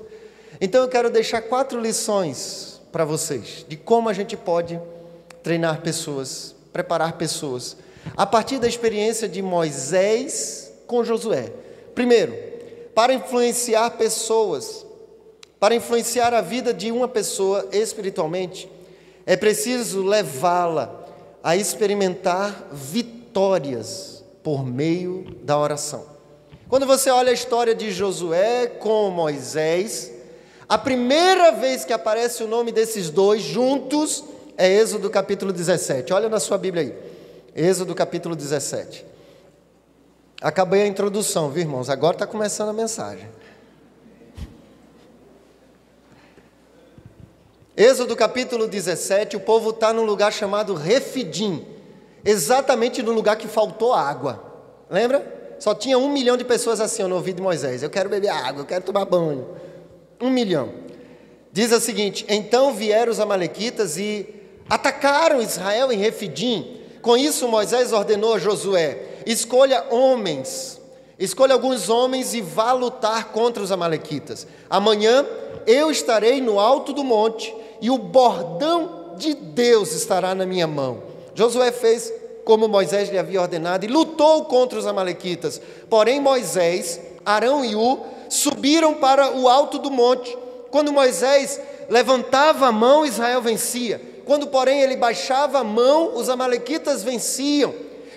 A: Então eu quero deixar 4 lições para vocês de como a gente pode treinar pessoas, preparar pessoas, a partir da experiência de Moisés com Josué. Primeiro, para influenciar pessoas, para influenciar a vida de uma pessoa espiritualmente, é preciso levá-la a experimentar vitórias por meio da oração. Quando você olha a história de Josué com Moisés, a primeira vez que aparece o nome desses dois juntos é Êxodo capítulo 17. Olha na sua Bíblia aí, Êxodo capítulo 17. Acabei a introdução, viu, irmãos? Agora está começando a mensagem. Êxodo capítulo 17, o povo está num lugar chamado Refidim, exatamente no lugar que faltou água. Lembra? Só tinha 1 milhão de pessoas assim no ouvido de Moisés: eu quero beber água, eu quero tomar banho. 1 milhão. Diz o seguinte: então vieram os amalequitas e atacaram Israel em Refidim. Com isso Moisés ordenou a Josué: escolha alguns homens e vá lutar contra os amalequitas. Amanhã eu estarei no alto do monte e o bordão de Deus estará na minha mão. Josué fez como Moisés lhe havia ordenado e lutou contra os amalequitas. Porém Moisés, Arão e Ur subiram para o alto do monte. Quando Moisés levantava a mão, Israel vencia. Quando, porém, ele baixava a mão, os amalequitas venciam.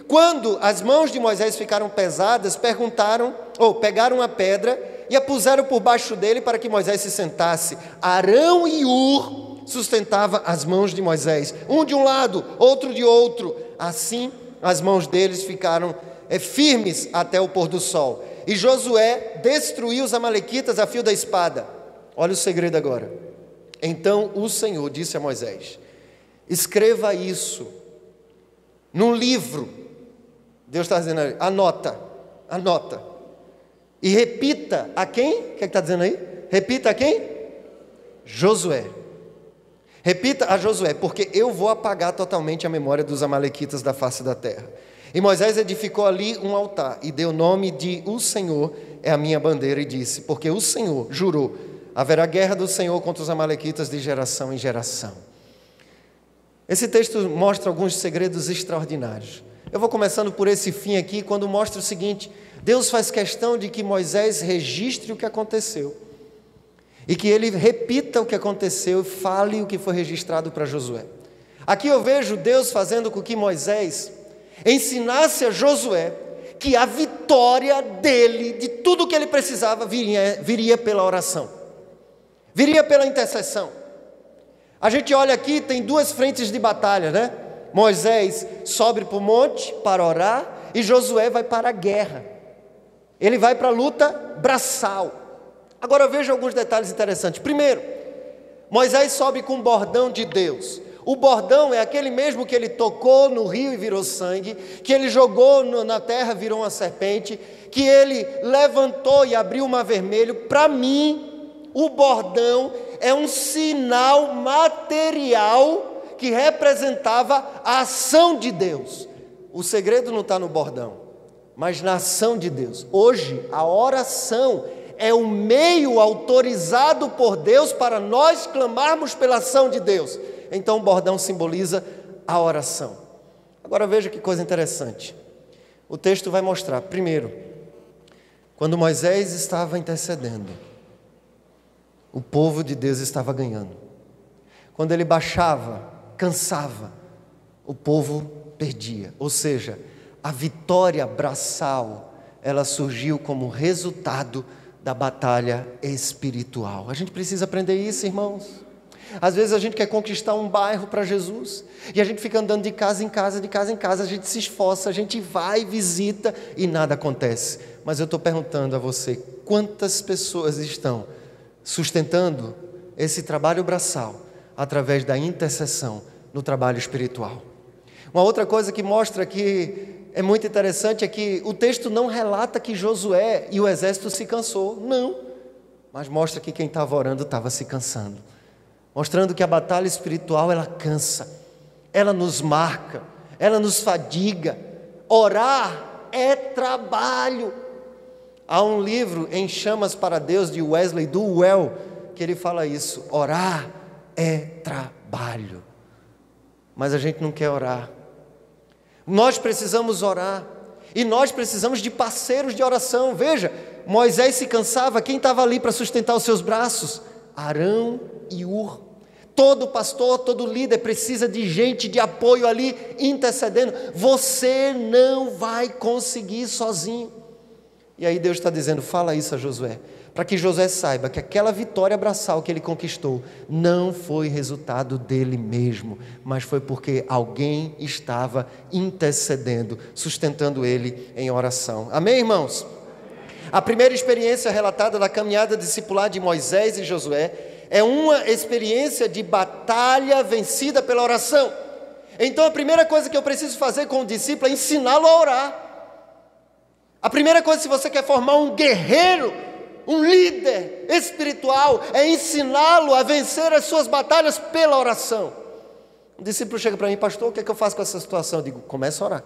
A: Quando as mãos de Moisés ficaram pesadas, pegaram a pedra e a puseram por baixo dele para que Moisés se sentasse. Arão e Ur sustentavam as mãos de Moisés, um de um lado, outro de outro. Assim, as mãos deles ficaram firmes até o pôr do sol. E Josué destruiu os amalequitas a fio da espada. Olha o segredo agora. Então o Senhor disse a Moisés: escreva isso num livro. Deus está dizendo aí, anota. E repita a quem? O que está dizendo aí? Repita a quem? Josué. Repita a Josué, porque eu vou apagar totalmente a memória dos amalequitas da face da terra. E Moisés edificou ali um altar e deu o nome de O Senhor é a minha bandeira e disse: porque o Senhor jurou, haverá guerra do Senhor contra os amalequitas de geração em geração. Esse texto mostra alguns segredos extraordinários. Eu vou começando por esse fim aqui, quando mostra o seguinte: Deus faz questão de que Moisés registre o que aconteceu e que ele repita o que aconteceu e fale o que foi registrado para Josué. Aqui eu vejo Deus fazendo com que Moisés ensinasse a Josué que a vitória dele, de tudo que ele precisava, viria pela oração, viria pela intercessão. A gente olha aqui, tem 2 frentes de batalha, né? Moisés sobe para o monte para orar e Josué vai para a guerra. Ele vai para a luta braçal. Agora veja alguns detalhes interessantes. Primeiro, Moisés sobe com o bordão de Deus. O bordão é aquele mesmo que ele tocou no rio e virou sangue, que ele jogou na terra, virou uma serpente, que ele levantou e abriu o mar vermelho. Para mim, o bordão é um sinal material que representava a ação de Deus. O segredo não está no bordão, mas na ação de Deus. Hoje, a oração é o meio autorizado por Deus para nós clamarmos pela ação de Deus. Então o bordão simboliza a oração. Agora veja que coisa interessante. O texto vai mostrar, primeiro, quando Moisés estava intercedendo, o povo de Deus estava ganhando. Quando ele baixava, cansava, o povo perdia. Ou seja, a vitória braçal, ela surgiu como resultado da batalha espiritual. A gente precisa aprender isso, irmãos. Às vezes a gente quer conquistar um bairro para Jesus, e a gente fica andando de casa em casa, de casa em casa, a gente se esforça, a gente vai, visita, e nada acontece. Mas eu estou perguntando a você, quantas pessoas estão sustentando esse trabalho braçal, através da intercessão, no trabalho espiritual? Uma outra coisa que mostra que é muito interessante é que o texto não relata que Josué e o exército se cansou, não, mas mostra que quem estava orando estava se cansando, mostrando que a batalha espiritual ela cansa, ela nos marca, ela nos fadiga. Orar é trabalho. Há um livro, Em Chamas para Deus, de Wesley Duwell, que ele fala isso: orar é trabalho. Mas a gente não quer orar. Nós precisamos orar, e nós precisamos de parceiros de oração. Veja, Moisés se cansava, quem estava ali para sustentar os seus braços? Arão e Hur. Todo pastor, todo líder precisa de gente de apoio ali, intercedendo. Você não vai conseguir sozinho. E aí Deus está dizendo, fala isso a Josué, para que Josué saiba que aquela vitória braçal que ele conquistou não foi resultado dele mesmo, mas foi porque alguém estava intercedendo, sustentando ele em oração. Amém, irmãos? A primeira experiência relatada da caminhada discipular de Moisés e Josué é uma experiência de batalha vencida pela oração. Então a primeira coisa que eu preciso fazer com o discípulo é ensiná-lo a orar. A primeira coisa, se você quer formar um guerreiro, um líder espiritual, é ensiná-lo a vencer as suas batalhas pela oração. Um discípulo chega para mim, pastor, o que é que eu faço com essa situação? Eu digo, começa a orar.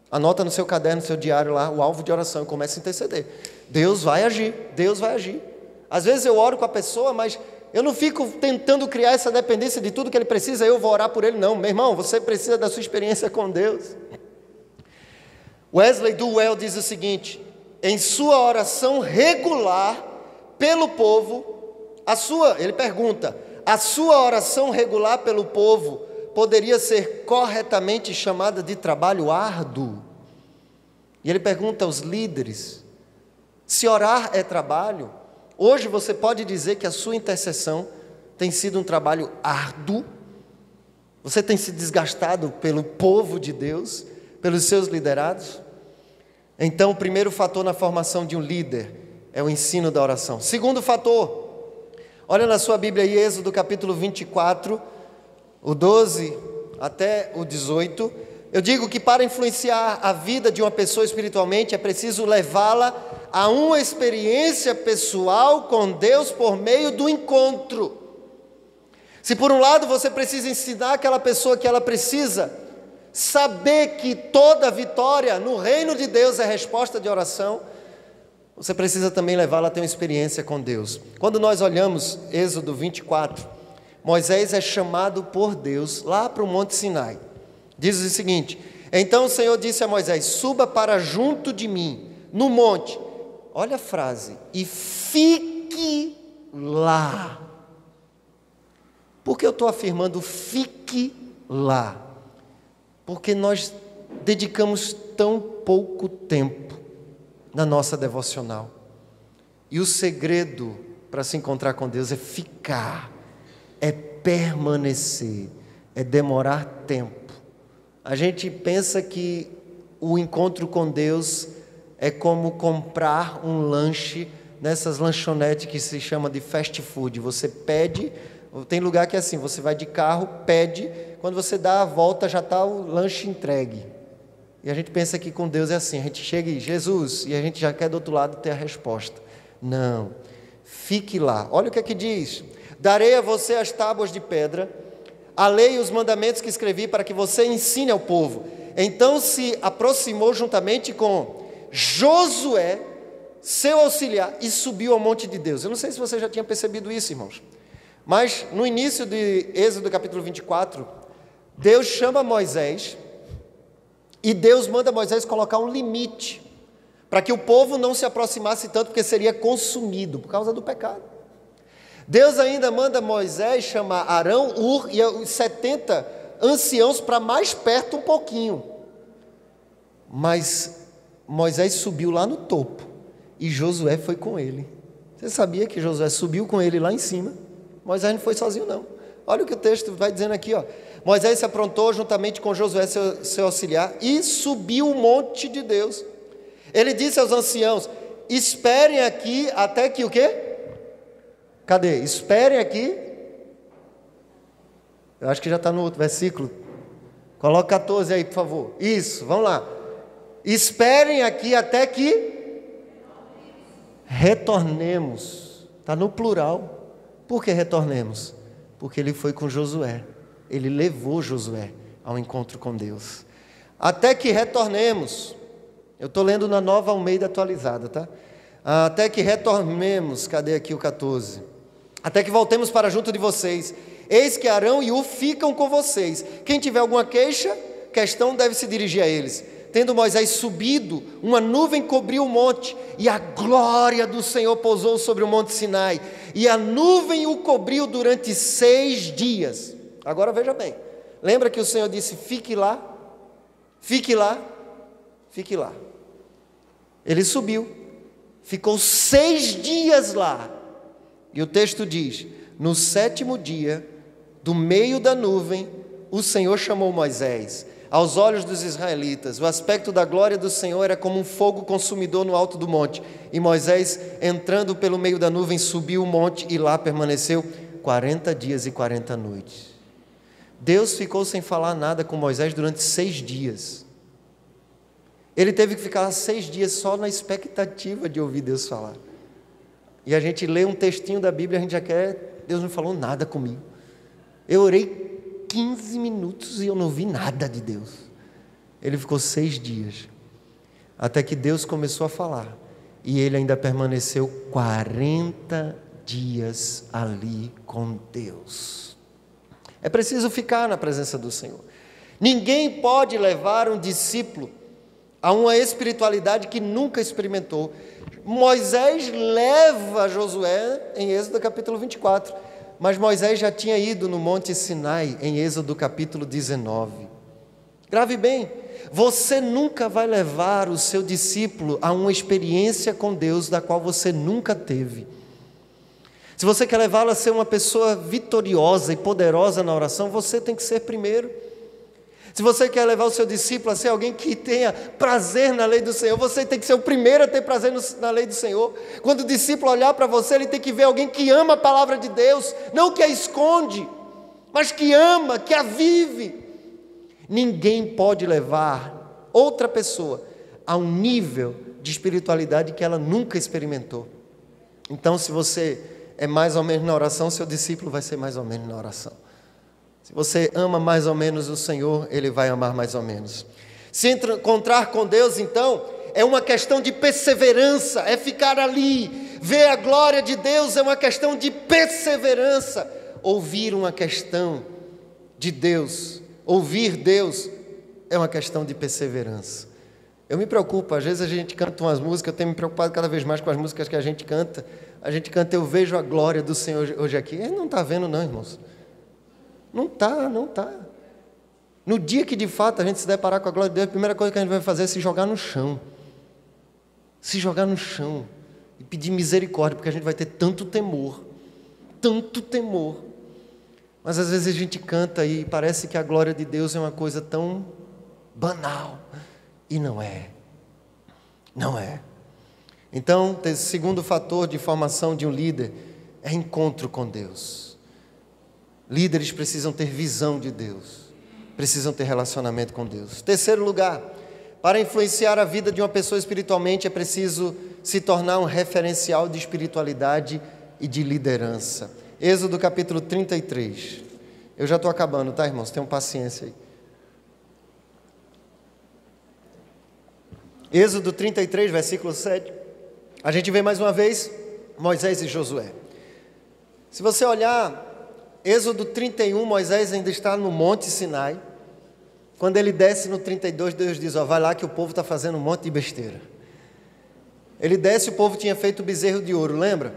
A: Anota no seu caderno, no seu diário lá, o alvo de oração e comece a interceder. Deus vai agir, Deus vai agir. Às vezes eu oro com a pessoa, mas eu não fico tentando criar essa dependência de tudo que ele precisa, eu vou orar por ele, não. Meu irmão, você precisa da sua experiência com Deus. Wesley Duwell diz o seguinte, em sua oração regular pelo povo, ele pergunta, a sua oração regular pelo povo poderia ser corretamente chamada de trabalho árduo? E ele pergunta aos líderes, se orar é trabalho, hoje você pode dizer que a sua intercessão tem sido um trabalho árduo? Você tem se desgastado pelo povo de Deus, pelos seus liderados? Então, o primeiro fator na formação de um líder é o ensino da oração. Segundo fator, olha na sua Bíblia aí, Êxodo capítulo 24, o 12 até o 18. Eu digo que para influenciar a vida de uma pessoa espiritualmente, é preciso levá-la a uma experiência pessoal com Deus por meio do encontro. Se por um lado você precisa ensinar aquela pessoa que ela precisa saber que toda vitória no reino de Deus é resposta de oração, você precisa também levá-la a ter uma experiência com Deus. Quando nós olhamos Êxodo 24, Moisés é chamado por Deus lá para o Monte Sinai. Diz o seguinte, então o Senhor disse a Moisés, suba para junto de mim, no monte, olha a frase, e fique lá. Por que eu estou afirmando fique lá? Porque nós dedicamos tão pouco tempo na nossa devocional. E o segredo para se encontrar com Deus é ficar, é permanecer, é demorar tempo. A gente pensa que o encontro com Deus é como comprar um lanche nessas lanchonetes que se chama de fast food. Você pede, tem lugar que é assim, você vai de carro, pede, quando você dá a volta já está o lanche entregue. E a gente pensa que com Deus é assim, a gente chega e Jesus, e a gente já quer do outro lado ter a resposta. Não, fique lá. Olha o que é que diz, darei a você as tábuas de pedra, a lei e os mandamentos que escrevi para que você ensine ao povo. Então se aproximou juntamente com Josué, seu auxiliar, e subiu ao monte de Deus. Eu não sei se você já tinha percebido isso, irmãos, mas no início de Êxodo capítulo 24, Deus chama Moisés, e Deus manda Moisés colocar um limite, para que o povo não se aproximasse tanto, porque seria consumido, por causa do pecado. Deus ainda manda Moisés chamar Arão, Hur e os 70 anciãos para mais perto um pouquinho. Mas Moisés subiu lá no topo, e Josué foi com ele. Você sabia que Josué subiu com ele lá em cima? Moisés não foi sozinho não. Olha o que o texto vai dizendo aqui, ó. Moisés se aprontou juntamente com Josué, seu auxiliar, e subiu o monte de Deus. Ele disse aos anciãos: esperem aqui até que o quê? Cadê? Esperem aqui. Eu acho que já está no outro versículo. Coloca 14 aí, por favor. Isso, vamos lá. Esperem aqui até que retornemos. Está no plural. Por que retornemos? Porque ele foi com Josué. Ele levou Josué ao encontro com Deus. Até que retornemos. Eu estou lendo na Nova Almeida atualizada, tá? Até que retornemos. Cadê aqui o 14? Até que voltemos para junto de vocês. Eis que Arão e Ur ficam com vocês. Quem tiver alguma questão deve se dirigir a eles. Tendo Moisés subido, uma nuvem cobriu o monte, e a glória do Senhor pousou sobre o monte Sinai, e a nuvem o cobriu durante 6 dias. Agora veja bem, lembra que o Senhor disse: fique lá, fique lá, fique lá. Ele subiu, ficou 6 dias lá, e o texto diz: no 7º dia, do meio da nuvem, o Senhor chamou Moisés. Aos olhos dos israelitas, o aspecto da glória do Senhor era como um fogo consumidor no alto do monte. E Moisés, entrando pelo meio da nuvem, subiu o monte e lá permaneceu 40 dias e 40 noites. Deus ficou sem falar nada com Moisés durante 6 dias. Ele teve que ficar 6 dias só na expectativa de ouvir Deus falar. E a gente lê um textinho da Bíblia, a gente já quer: Deus não falou nada comigo. Eu orei 15 minutos e eu não vi nada de Deus. Ele ficou 6 dias, até que Deus começou a falar, e ele ainda permaneceu 40 dias ali com Deus. É preciso ficar na presença do Senhor. Ninguém pode levar um discípulo a uma espiritualidade que nunca experimentou. Moisés leva Josué em Êxodo capítulo 24, mas Moisés já tinha ido no Monte Sinai em Êxodo capítulo 19. Grave bem, você nunca vai levar o seu discípulo a uma experiência com Deus da qual você nunca teve. Se você quer levá-lo a ser uma pessoa vitoriosa e poderosa na oração, você tem que ser primeiro. Se você quer levar o seu discípulo a ser alguém que tenha prazer na lei do Senhor, você tem que ser o primeiro a ter prazer na lei do Senhor. Quando o discípulo olhar para você, ele tem que ver alguém que ama a palavra de Deus, não que a esconde, mas que ama, que a vive. Ninguém pode levar outra pessoa a um nível de espiritualidade que ela nunca experimentou. Então, se você é mais ou menos na oração, seu discípulo vai ser mais ou menos na oração. Se você ama mais ou menos o Senhor, Ele vai amar mais ou menos. Se encontrar com Deus, então, é uma questão de perseverança, é ficar ali. Ver a glória de Deus é uma questão de perseverança. Ouvir uma questão de Deus, ouvir Deus é uma questão de perseverança. Eu me preocupo, às vezes a gente canta umas músicas, eu tenho me preocupado cada vez mais com as músicas que a gente canta. A gente canta: eu vejo a glória do Senhor hoje aqui. Ele não está vendo não, irmãos. Não está. No dia que de fato a gente se deparar com a glória de Deus, a primeira coisa que a gente vai fazer é se jogar no chão. Se jogar no chão e pedir misericórdia, porque a gente vai ter tanto temor. Mas às vezes a gente canta e parece que a glória de Deus é uma coisa tão banal. E não é. Não é. Então, o segundo fator de formação de um líder é encontro com Deus. Líderes precisam ter visão de Deus, precisam ter relacionamento com Deus. Terceiro lugar, para influenciar a vida de uma pessoa espiritualmente, é preciso se tornar um referencial de espiritualidade e de liderança. Êxodo capítulo 33. Eu já estou acabando, tá, irmãos? Tenham paciência aí. Êxodo 33, versículo 7. A gente vê mais uma vez Moisés e Josué. Se você olhar Êxodo 31, Moisés ainda está no Monte Sinai. Quando ele desce no 32, Deus diz: vai lá que o povo está fazendo um monte de besteira. Ele desce, o povo tinha feito o bezerro de ouro, lembra?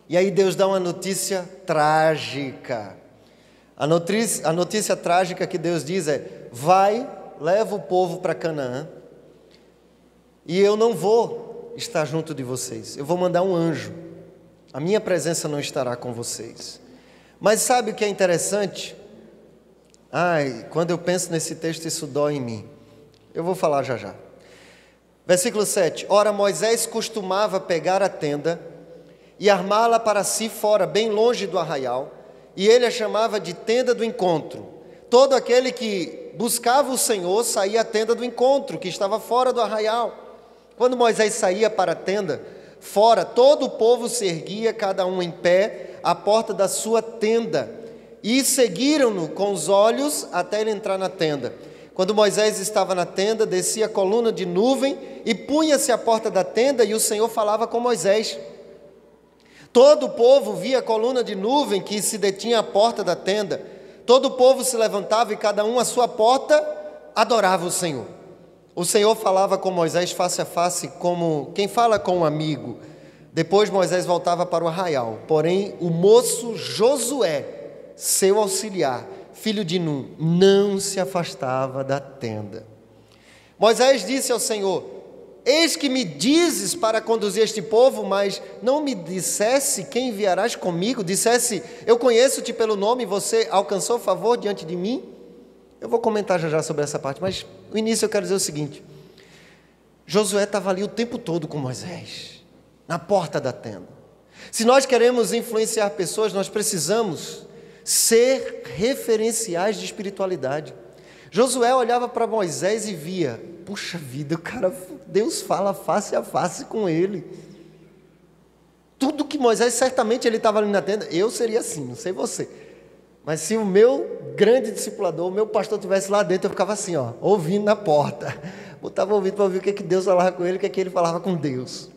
A: E aí Deus dá uma notícia trágica. A notícia trágica que Deus diz é: vai, leva o povo para Canaã, e eu não vou estar junto de vocês. Eu vou mandar um anjo. A minha presença não estará com vocês. Mas sabe o que é interessante? Quando eu penso nesse texto, isso dói em mim. Eu vou falar já já. Versículo 7. Ora, Moisés costumava pegar a tenda e armá-la para si fora, bem longe do arraial, e ele a chamava de tenda do encontro. Todo aquele que buscava o Senhor saía à tenda do encontro, que estava fora do arraial. Quando Moisés saía para a tenda, fora, todo o povo se erguia, cada um em pé, à porta da sua tenda, e seguiram-no com os olhos até ele entrar na tenda. Quando Moisés estava na tenda, descia a coluna de nuvem e punha-se à porta da tenda, e o Senhor falava com Moisés. Todo o povo via a coluna de nuvem que se detinha à porta da tenda. Todo o povo se levantava e cada um à sua porta adorava o Senhor. O Senhor falava com Moisés face a face, como quem fala com um amigo. Depois Moisés voltava para o arraial. Porém, o moço Josué, seu auxiliar, filho de Nun, não se afastava da tenda. Moisés disse ao Senhor: eis que me dizes para conduzir este povo, mas não me dissesse quem enviarás comigo, dissesse, eu conheço-te pelo nome, e você alcançou favor diante de mim? Eu vou comentar já sobre essa parte, mas no início eu quero dizer o seguinte: Josué estava ali o tempo todo com Moisés, na porta da tenda. Se nós queremos influenciar pessoas, nós precisamos ser referenciais de espiritualidade. Josué olhava para Moisés e via, puxa vida, Deus fala face a face com ele. Tudo que Moisés, certamente ele estava ali na tenda, eu seria assim, não sei você. Mas se o meu grande discipulador, o meu pastor estivesse lá dentro, eu ficava assim, ouvindo na porta. Botava ouvido para ouvir o que Deus falava com ele, o que ele falava com Deus.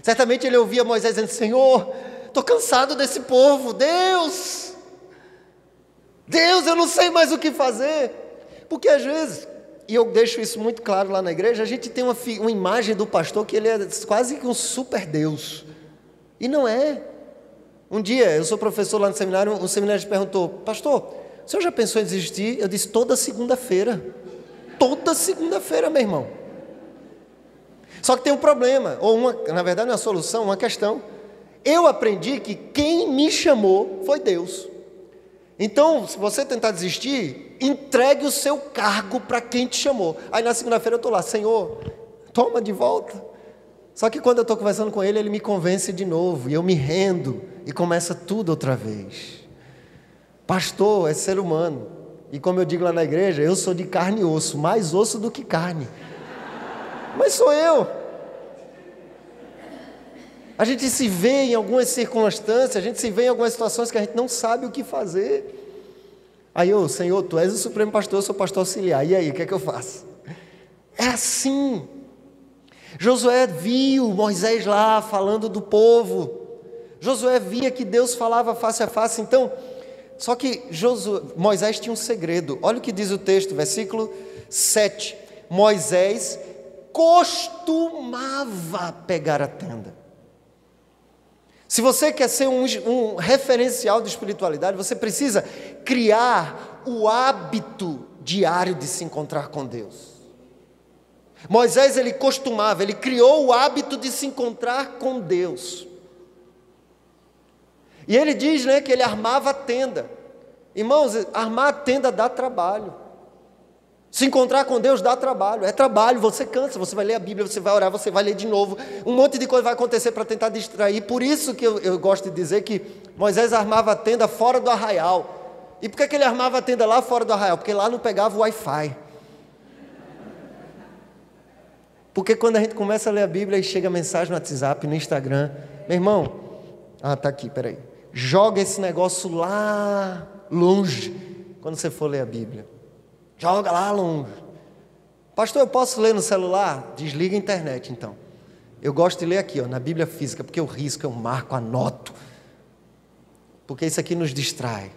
A: Certamente ele ouvia Moisés dizendo, Senhor, estou cansado desse povo, Deus, eu não sei mais o que fazer. Porque às vezes, e eu deixo isso muito claro lá na igreja, a gente tem uma imagem do pastor que ele é quase que um super Deus. E não é. Um dia, eu sou professor lá no seminário, um seminarista perguntou, pastor, o senhor já pensou em desistir? Eu disse, toda segunda-feira. Toda segunda-feira, meu irmão. Só que tem um problema, na verdade não é uma solução, uma questão. Eu aprendi que quem me chamou foi Deus. Então, se você tentar desistir, entregue o seu cargo para quem te chamou. Aí na segunda-feira eu estou lá, Senhor, toma de volta. Só que quando eu estou conversando com ele, ele me convence de novo, e eu me rendo, e começa tudo outra vez. Pastor é ser humano, e como eu digo lá na igreja, eu sou de carne e osso, mais osso do que carne. Mas sou eu. A gente se vê em algumas circunstâncias, a gente se vê em algumas situações que a gente não sabe o que fazer. Aí Senhor, Tu és o supremo pastor, eu sou pastor auxiliar, e aí, o que é que eu faço? É assim. Josué viu Moisés lá falando do povo. Josué via que Deus falava face a face. Então, só que Moisés tinha um segredo. Olha o que diz o texto, versículo 7. Moisés costumava pegar a tenda. Se você quer ser um referencial de espiritualidade, você precisa criar o hábito diário de se encontrar com Deus. Moisés, ele criou o hábito de se encontrar com Deus. E ele diz, que ele armava a tenda. Irmãos, armar a tenda dá trabalho. Se encontrar com Deus dá trabalho, é trabalho, você cansa, você vai ler a Bíblia, você vai orar, você vai ler de novo, um monte de coisa vai acontecer para tentar distrair. Por isso que eu gosto de dizer que Moisés armava a tenda fora do arraial. E por que ele armava a tenda lá fora do arraial? Porque lá não pegava o Wi-Fi. Porque quando a gente começa a ler a Bíblia e chega mensagem no WhatsApp, no Instagram, meu irmão, está aqui, peraí, joga esse negócio lá longe, quando você for ler a Bíblia. Joga lá longe. Pastor, eu posso ler no celular? Desliga a internet, então. Eu gosto de ler aqui, na Bíblia física, porque eu risco, eu marco, anoto. Porque isso aqui nos distrai.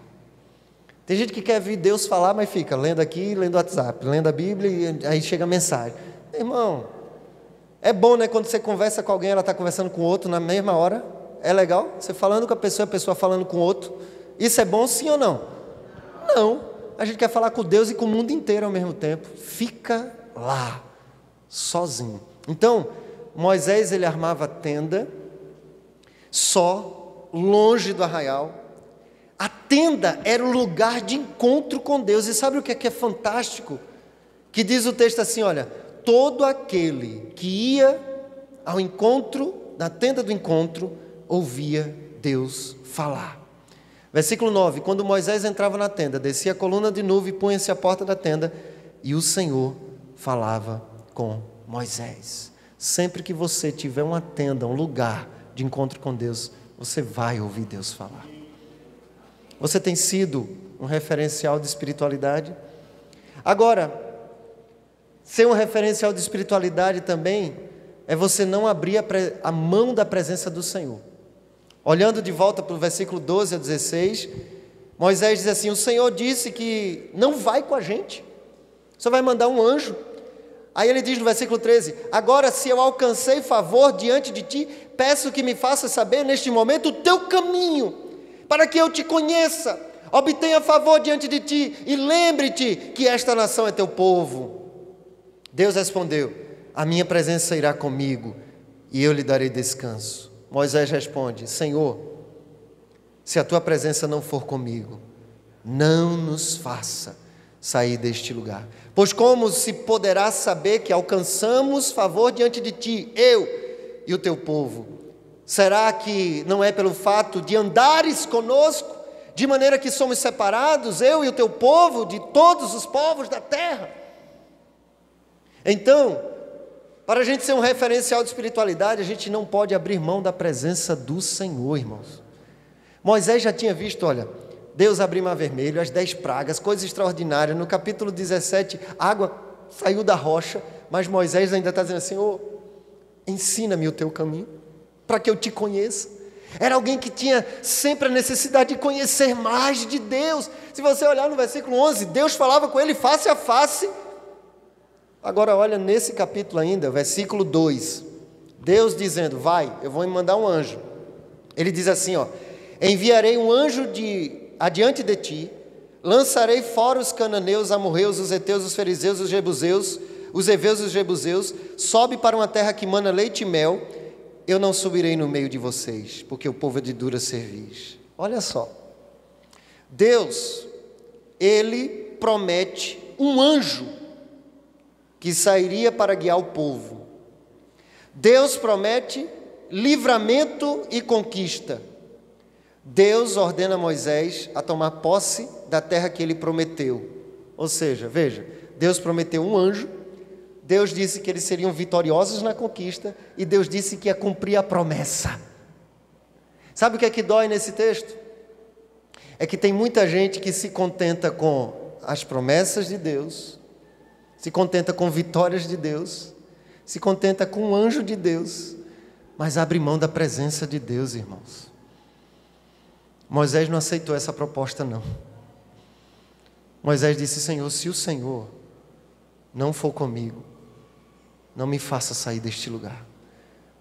A: Tem gente que quer ver Deus falar, mas fica lendo aqui, lendo o WhatsApp, lendo a Bíblia, e aí chega a mensagem. Irmão, é bom, quando você conversa com alguém, ela está conversando com outro na mesma hora. É legal? Você falando com a pessoa falando com outro. Isso é bom, sim ou não? Não. A gente quer falar com Deus e com o mundo inteiro ao mesmo tempo. Fica lá, sozinho. Então, Moisés, ele armava a tenda, só, longe do arraial. A tenda era o lugar de encontro com Deus. E sabe o que é fantástico? Que diz o texto assim, olha, todo aquele que ia ao encontro, na tenda do encontro, ouvia Deus falar. Versículo 9, quando Moisés entrava na tenda, descia a coluna de nuvem e punha-se à porta da tenda, e o Senhor falava com Moisés. Sempre que você tiver uma tenda, um lugar de encontro com Deus, você vai ouvir Deus falar. Você tem sido um referencial de espiritualidade? Agora, ser um referencial de espiritualidade também é você não abrir a mão da presença do Senhor. Olhando de volta para o versículo 12 a 16, Moisés diz assim, o Senhor disse que não vai com a gente, só vai mandar um anjo. Aí ele diz no versículo 13, agora se eu alcancei favor diante de ti, peço que me faça saber neste momento o teu caminho, para que eu te conheça, obtenha favor diante de ti e lembre-te que esta nação é teu povo. Deus respondeu, a minha presença irá comigo e eu lhe darei descanso. Moisés responde, Senhor, se a tua presença não for comigo, não nos faça sair deste lugar. Pois como se poderá saber que alcançamos favor diante de ti, eu e o teu povo? Será que não é pelo fato de andares conosco, de maneira que somos separados, eu e o teu povo, de todos os povos da terra? Então, para a gente ser um referencial de espiritualidade, a gente não pode abrir mão da presença do Senhor, irmãos. Moisés já tinha visto, olha, Deus abriu o mar vermelho, as 10 pragas, coisas extraordinárias. No capítulo 17, a água saiu da rocha, mas Moisés ainda está dizendo assim, ensina-me o teu caminho, para que eu te conheça. Era alguém que tinha sempre a necessidade de conhecer mais de Deus. Se você olhar no versículo 11, Deus falava com ele face a face. Agora olha nesse capítulo ainda, versículo 2, Deus dizendo, vai, eu vou mandar um anjo. Ele diz assim, enviarei um anjo adiante de ti, lançarei fora os cananeus, amorreus, os heteus, os fariseus, os jebuseus, os heveus e os jebuseus, sobe para uma terra que mana leite e mel, eu não subirei no meio de vocês, porque o povo é de dura cerviz. Olha só, Deus, Ele promete um anjo que sairia para guiar o povo. Deus promete livramento e conquista. Deus ordena a Moisés a tomar posse da terra que ele prometeu. Ou seja, veja, Deus prometeu um anjo, Deus disse que eles seriam vitoriosos na conquista e Deus disse que ia cumprir a promessa. Sabe o que é que dói nesse texto? É que tem muita gente que se contenta com as promessas de Deus, se contenta com vitórias de Deus, se contenta com o anjo de Deus, mas abre mão da presença de Deus, irmãos. Moisés não aceitou essa proposta, não. Moisés disse, Senhor, se o Senhor não for comigo, não me faça sair deste lugar,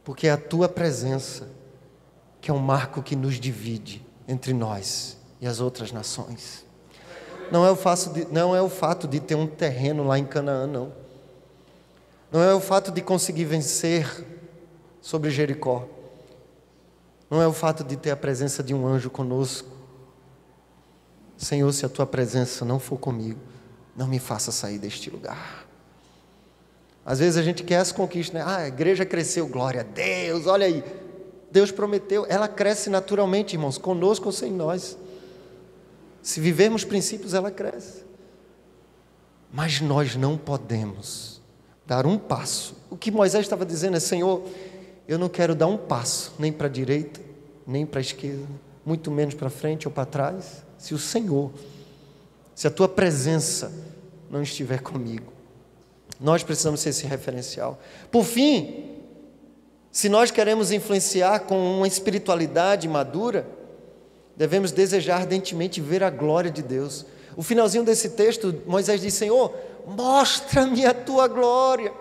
A: porque é a tua presença que é um marco que nos divide entre nós e as outras nações. Não é o fato de ter um terreno lá em Canaã, não. Não é o fato de conseguir vencer sobre Jericó. Não é o fato de ter a presença de um anjo conosco. Senhor, se a tua presença não for comigo, não me faça sair deste lugar. Às vezes a gente quer as conquistas, né? A igreja cresceu, glória a Deus, olha aí. Deus prometeu, ela cresce naturalmente, irmãos, conosco ou sem nós. Se vivermos princípios, ela cresce. Mas nós não podemos dar um passo. O que Moisés estava dizendo é, Senhor, eu não quero dar um passo, nem para a direita, nem para a esquerda, muito menos para frente ou para trás, se o Senhor, se a tua presença não estiver comigo. Nós precisamos ser esse referencial. Por fim, se nós queremos influenciar com uma espiritualidade madura, devemos desejar ardentemente ver a glória de Deus. O finalzinho desse texto, Moisés diz, Senhor, mostra-me a tua glória.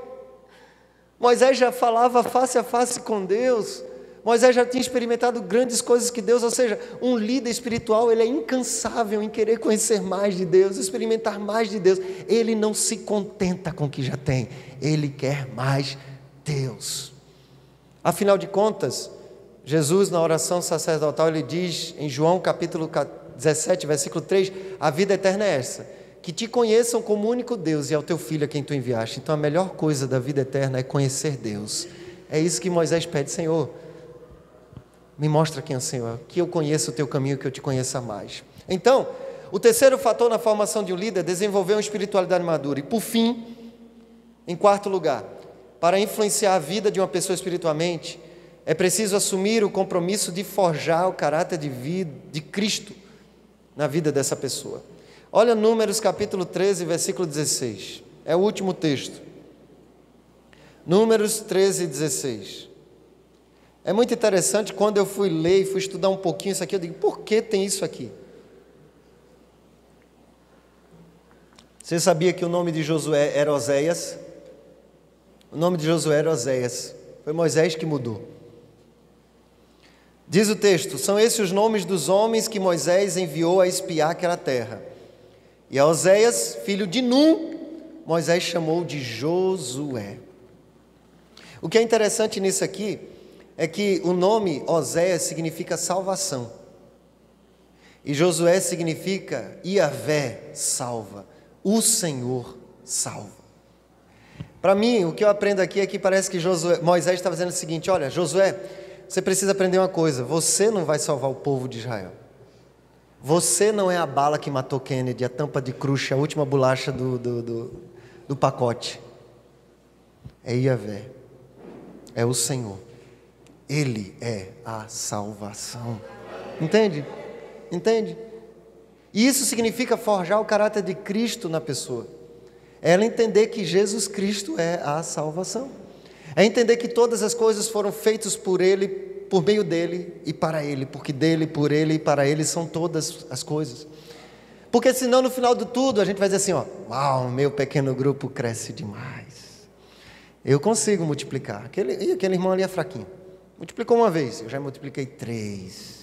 A: Moisés já falava face a face com Deus. Moisés já tinha experimentado grandes coisas que Deus, ou seja, um líder espiritual, ele é incansável em querer conhecer mais de Deus, experimentar mais de Deus. Ele não se contenta com o que já tem, ele quer mais Deus. Afinal de contas, Jesus, na oração sacerdotal, ele diz em João capítulo 17, versículo 3, a vida eterna é essa: que te conheçam como único Deus e ao teu Filho a quem tu enviaste. Então a melhor coisa da vida eterna é conhecer Deus. É isso que Moisés pede: Senhor, me mostra quem é o Senhor, que eu conheça o teu caminho, que eu te conheça mais. Então, o terceiro fator na formação de um líder é desenvolver uma espiritualidade madura. E por fim, em quarto lugar, para influenciar a vida de uma pessoa espiritualmente, é preciso assumir o compromisso de forjar o caráter de vida de Cristo na vida dessa pessoa. Olha Números capítulo 13, versículo 16. É o último texto. Números 13, 16. É muito interessante, quando eu fui ler e fui estudar um pouquinho isso aqui, eu digo, por que tem isso aqui? Você sabia que o nome de Josué era Oséias? O nome de Josué era Oséias. Foi Moisés que mudou. Diz o texto: são esses os nomes dos homens que Moisés enviou a espiar aquela terra. E a Oséias, filho de Num, Moisés chamou de Josué. O que é interessante nisso aqui é que o nome Oséias significa salvação. E Josué significa Iavé salva. O Senhor salva. Para mim, o que eu aprendo aqui é que parece que Moisés está dizendo o seguinte: olha, Josué, você precisa aprender uma coisa: você não vai salvar o povo de Israel. Você não é a bala que matou Kennedy, a tampa de crush, a última bolacha do pacote. É Iavé, é o Senhor. Ele é a salvação. Entende? Entende? E isso significa forjar o caráter de Cristo na pessoa. É ela entender que Jesus Cristo é a salvação. É entender que todas as coisas foram feitas por Ele, por meio dEle e para Ele. Porque dEle, por Ele e para Ele são todas as coisas. Porque senão no final de tudo a gente vai dizer assim, ó, uau, meu pequeno grupo cresce demais. Eu consigo multiplicar. Aquele irmão ali é fraquinho. Multiplicou uma vez, eu já multipliquei 3.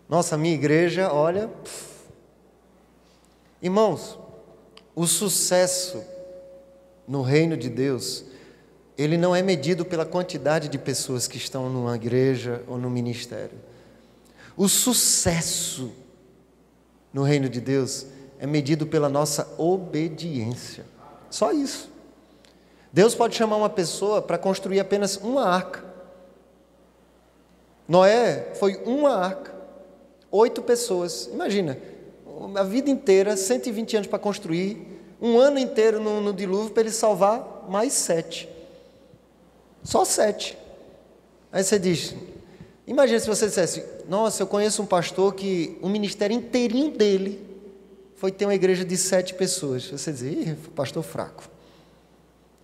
A: Nossa, minha igreja, olha... Irmãos, o sucesso no reino de Deus, ele não é medido pela quantidade de pessoas que estão numa igreja ou no ministério. O sucesso no reino de Deus é medido pela nossa obediência. Só isso. Deus pode chamar uma pessoa para construir apenas uma arca. Noé foi uma arca, 8 pessoas. Imagina, a vida inteira, 120 anos para construir, um ano inteiro no dilúvio para ele salvar mais 7. Só 7. Aí você diz, imagina se você dissesse, nossa, eu conheço um pastor que o ministério inteirinho dele foi ter uma igreja de 7 pessoas. Você dizia, pastor fraco.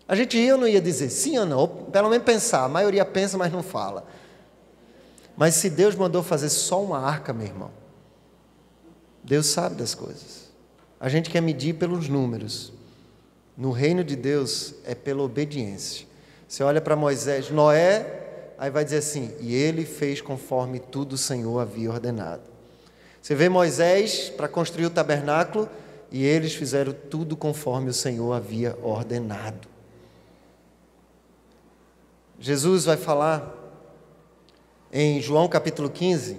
A: A gente ia ou não ia dizer sim ou não, ou pelo menos pensar, a maioria pensa, mas não fala. Mas se Deus mandou fazer só uma arca, meu irmão, Deus sabe das coisas. A gente quer medir pelos números. No reino de Deus é pela obediência. Você olha para Moisés, Noé, aí vai dizer assim, e ele fez conforme tudo o Senhor havia ordenado. Você vê Moisés para construir o tabernáculo, e eles fizeram tudo conforme o Senhor havia ordenado. Jesus vai falar em João capítulo 15,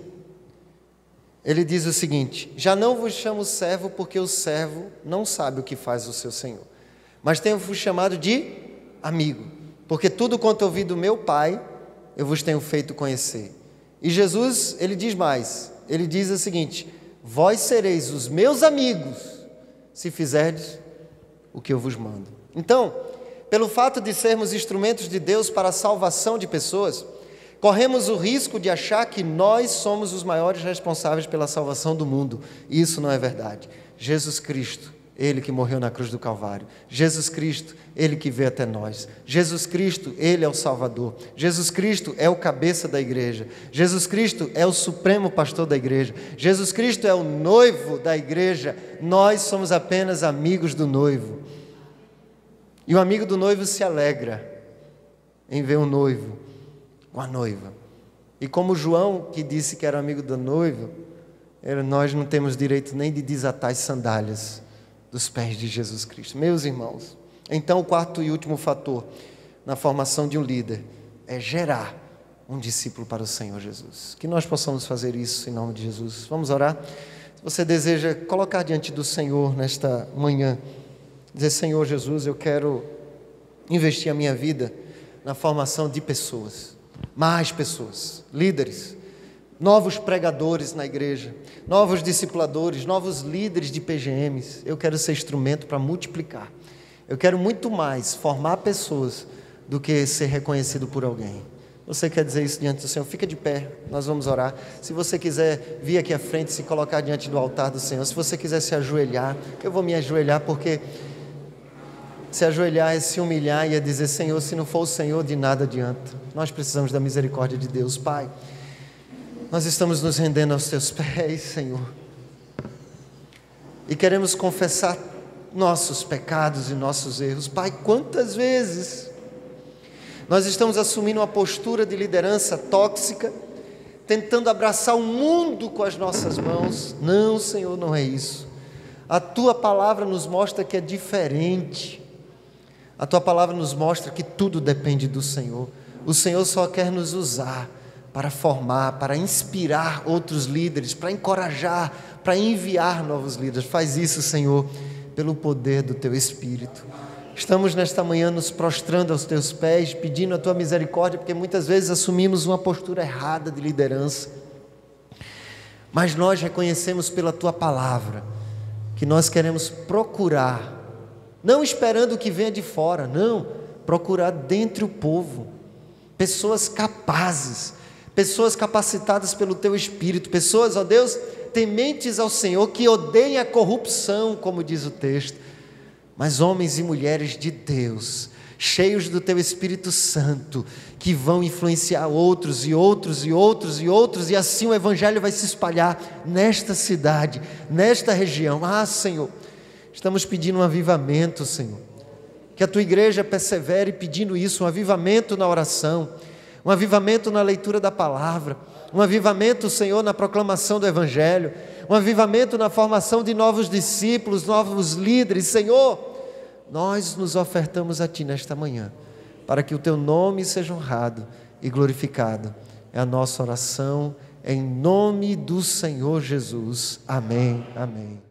A: ele diz o seguinte, já não vos chamo servo, porque o servo não sabe o que faz o seu Senhor, mas tenho-vos chamado de amigo, porque tudo quanto ouvi do meu Pai, eu vos tenho feito conhecer. E Jesus, ele diz mais, ele diz o seguinte, vós sereis os meus amigos, se fizerdes o que eu vos mando. Então, pelo fato de sermos instrumentos de Deus para a salvação de pessoas, corremos o risco de achar que nós somos os maiores responsáveis pela salvação do mundo. E isso não é verdade. Jesus Cristo, Ele que morreu na cruz do Calvário. Jesus Cristo, Ele que veio até nós. Jesus Cristo, Ele é o Salvador. Jesus Cristo é o cabeça da igreja. Jesus Cristo é o supremo pastor da igreja. Jesus Cristo é o noivo da igreja. Nós somos apenas amigos do noivo. E o amigo do noivo se alegra em ver o noivo com a noiva. E como João, que disse que era amigo da noiva, nós não temos direito nem de desatar as sandálias dos pés de Jesus Cristo. Meus irmãos, então o quarto e último fator na formação de um líder é gerar um discípulo para o Senhor Jesus. Que nós possamos fazer isso em nome de Jesus. Vamos orar? Se você deseja colocar diante do Senhor nesta manhã, dizer: Senhor Jesus, eu quero investir a minha vida na formação de pessoas, mais pessoas, líderes, novos pregadores na igreja, novos discipuladores, novos líderes de PGMs. Eu quero ser instrumento para multiplicar. Eu quero muito mais formar pessoas do que ser reconhecido por alguém. Você quer dizer isso diante do Senhor? Fica de pé, nós vamos orar. Se você quiser vir aqui à frente, se colocar diante do altar do Senhor, se você quiser se ajoelhar, eu vou me ajoelhar, porque se ajoelhar é se humilhar e é dizer: Senhor, se não for o Senhor, de nada adianta. Nós precisamos da misericórdia de Deus. Pai, nós estamos nos rendendo aos Teus pés, Senhor, e queremos confessar nossos pecados e nossos erros. Pai, quantas vezes nós estamos assumindo uma postura de liderança tóxica, tentando abraçar o mundo com as nossas mãos. Não, Senhor, não é isso. A Tua palavra nos mostra que é diferente. A Tua palavra nos mostra que tudo depende do Senhor. O Senhor só quer nos usar para formar, para inspirar outros líderes, para encorajar, para enviar novos líderes. Faz isso, Senhor, pelo poder do Teu Espírito. Estamos nesta manhã nos prostrando aos Teus pés, pedindo a Tua misericórdia, porque muitas vezes assumimos uma postura errada de liderança. Mas nós reconhecemos pela Tua palavra que nós queremos procurar, não esperando o que venha de fora, não, procurar dentre o povo, pessoas capazes, pessoas capacitadas pelo Teu Espírito, pessoas, ó Deus, tementes ao Senhor, que odeiem a corrupção, como diz o texto, mas homens e mulheres de Deus, cheios do Teu Espírito Santo, que vão influenciar outros e outros e outros e outros, e assim o Evangelho vai se espalhar nesta cidade, nesta região. Senhor, estamos pedindo um avivamento, Senhor, que a Tua igreja persevere pedindo isso, um avivamento na oração, um avivamento na leitura da palavra, um avivamento, Senhor, na proclamação do Evangelho, um avivamento na formação de novos discípulos, novos líderes. Senhor, nós nos ofertamos a Ti nesta manhã, para que o Teu nome seja honrado e glorificado. É a nossa oração, em nome do Senhor Jesus. Amém, amém.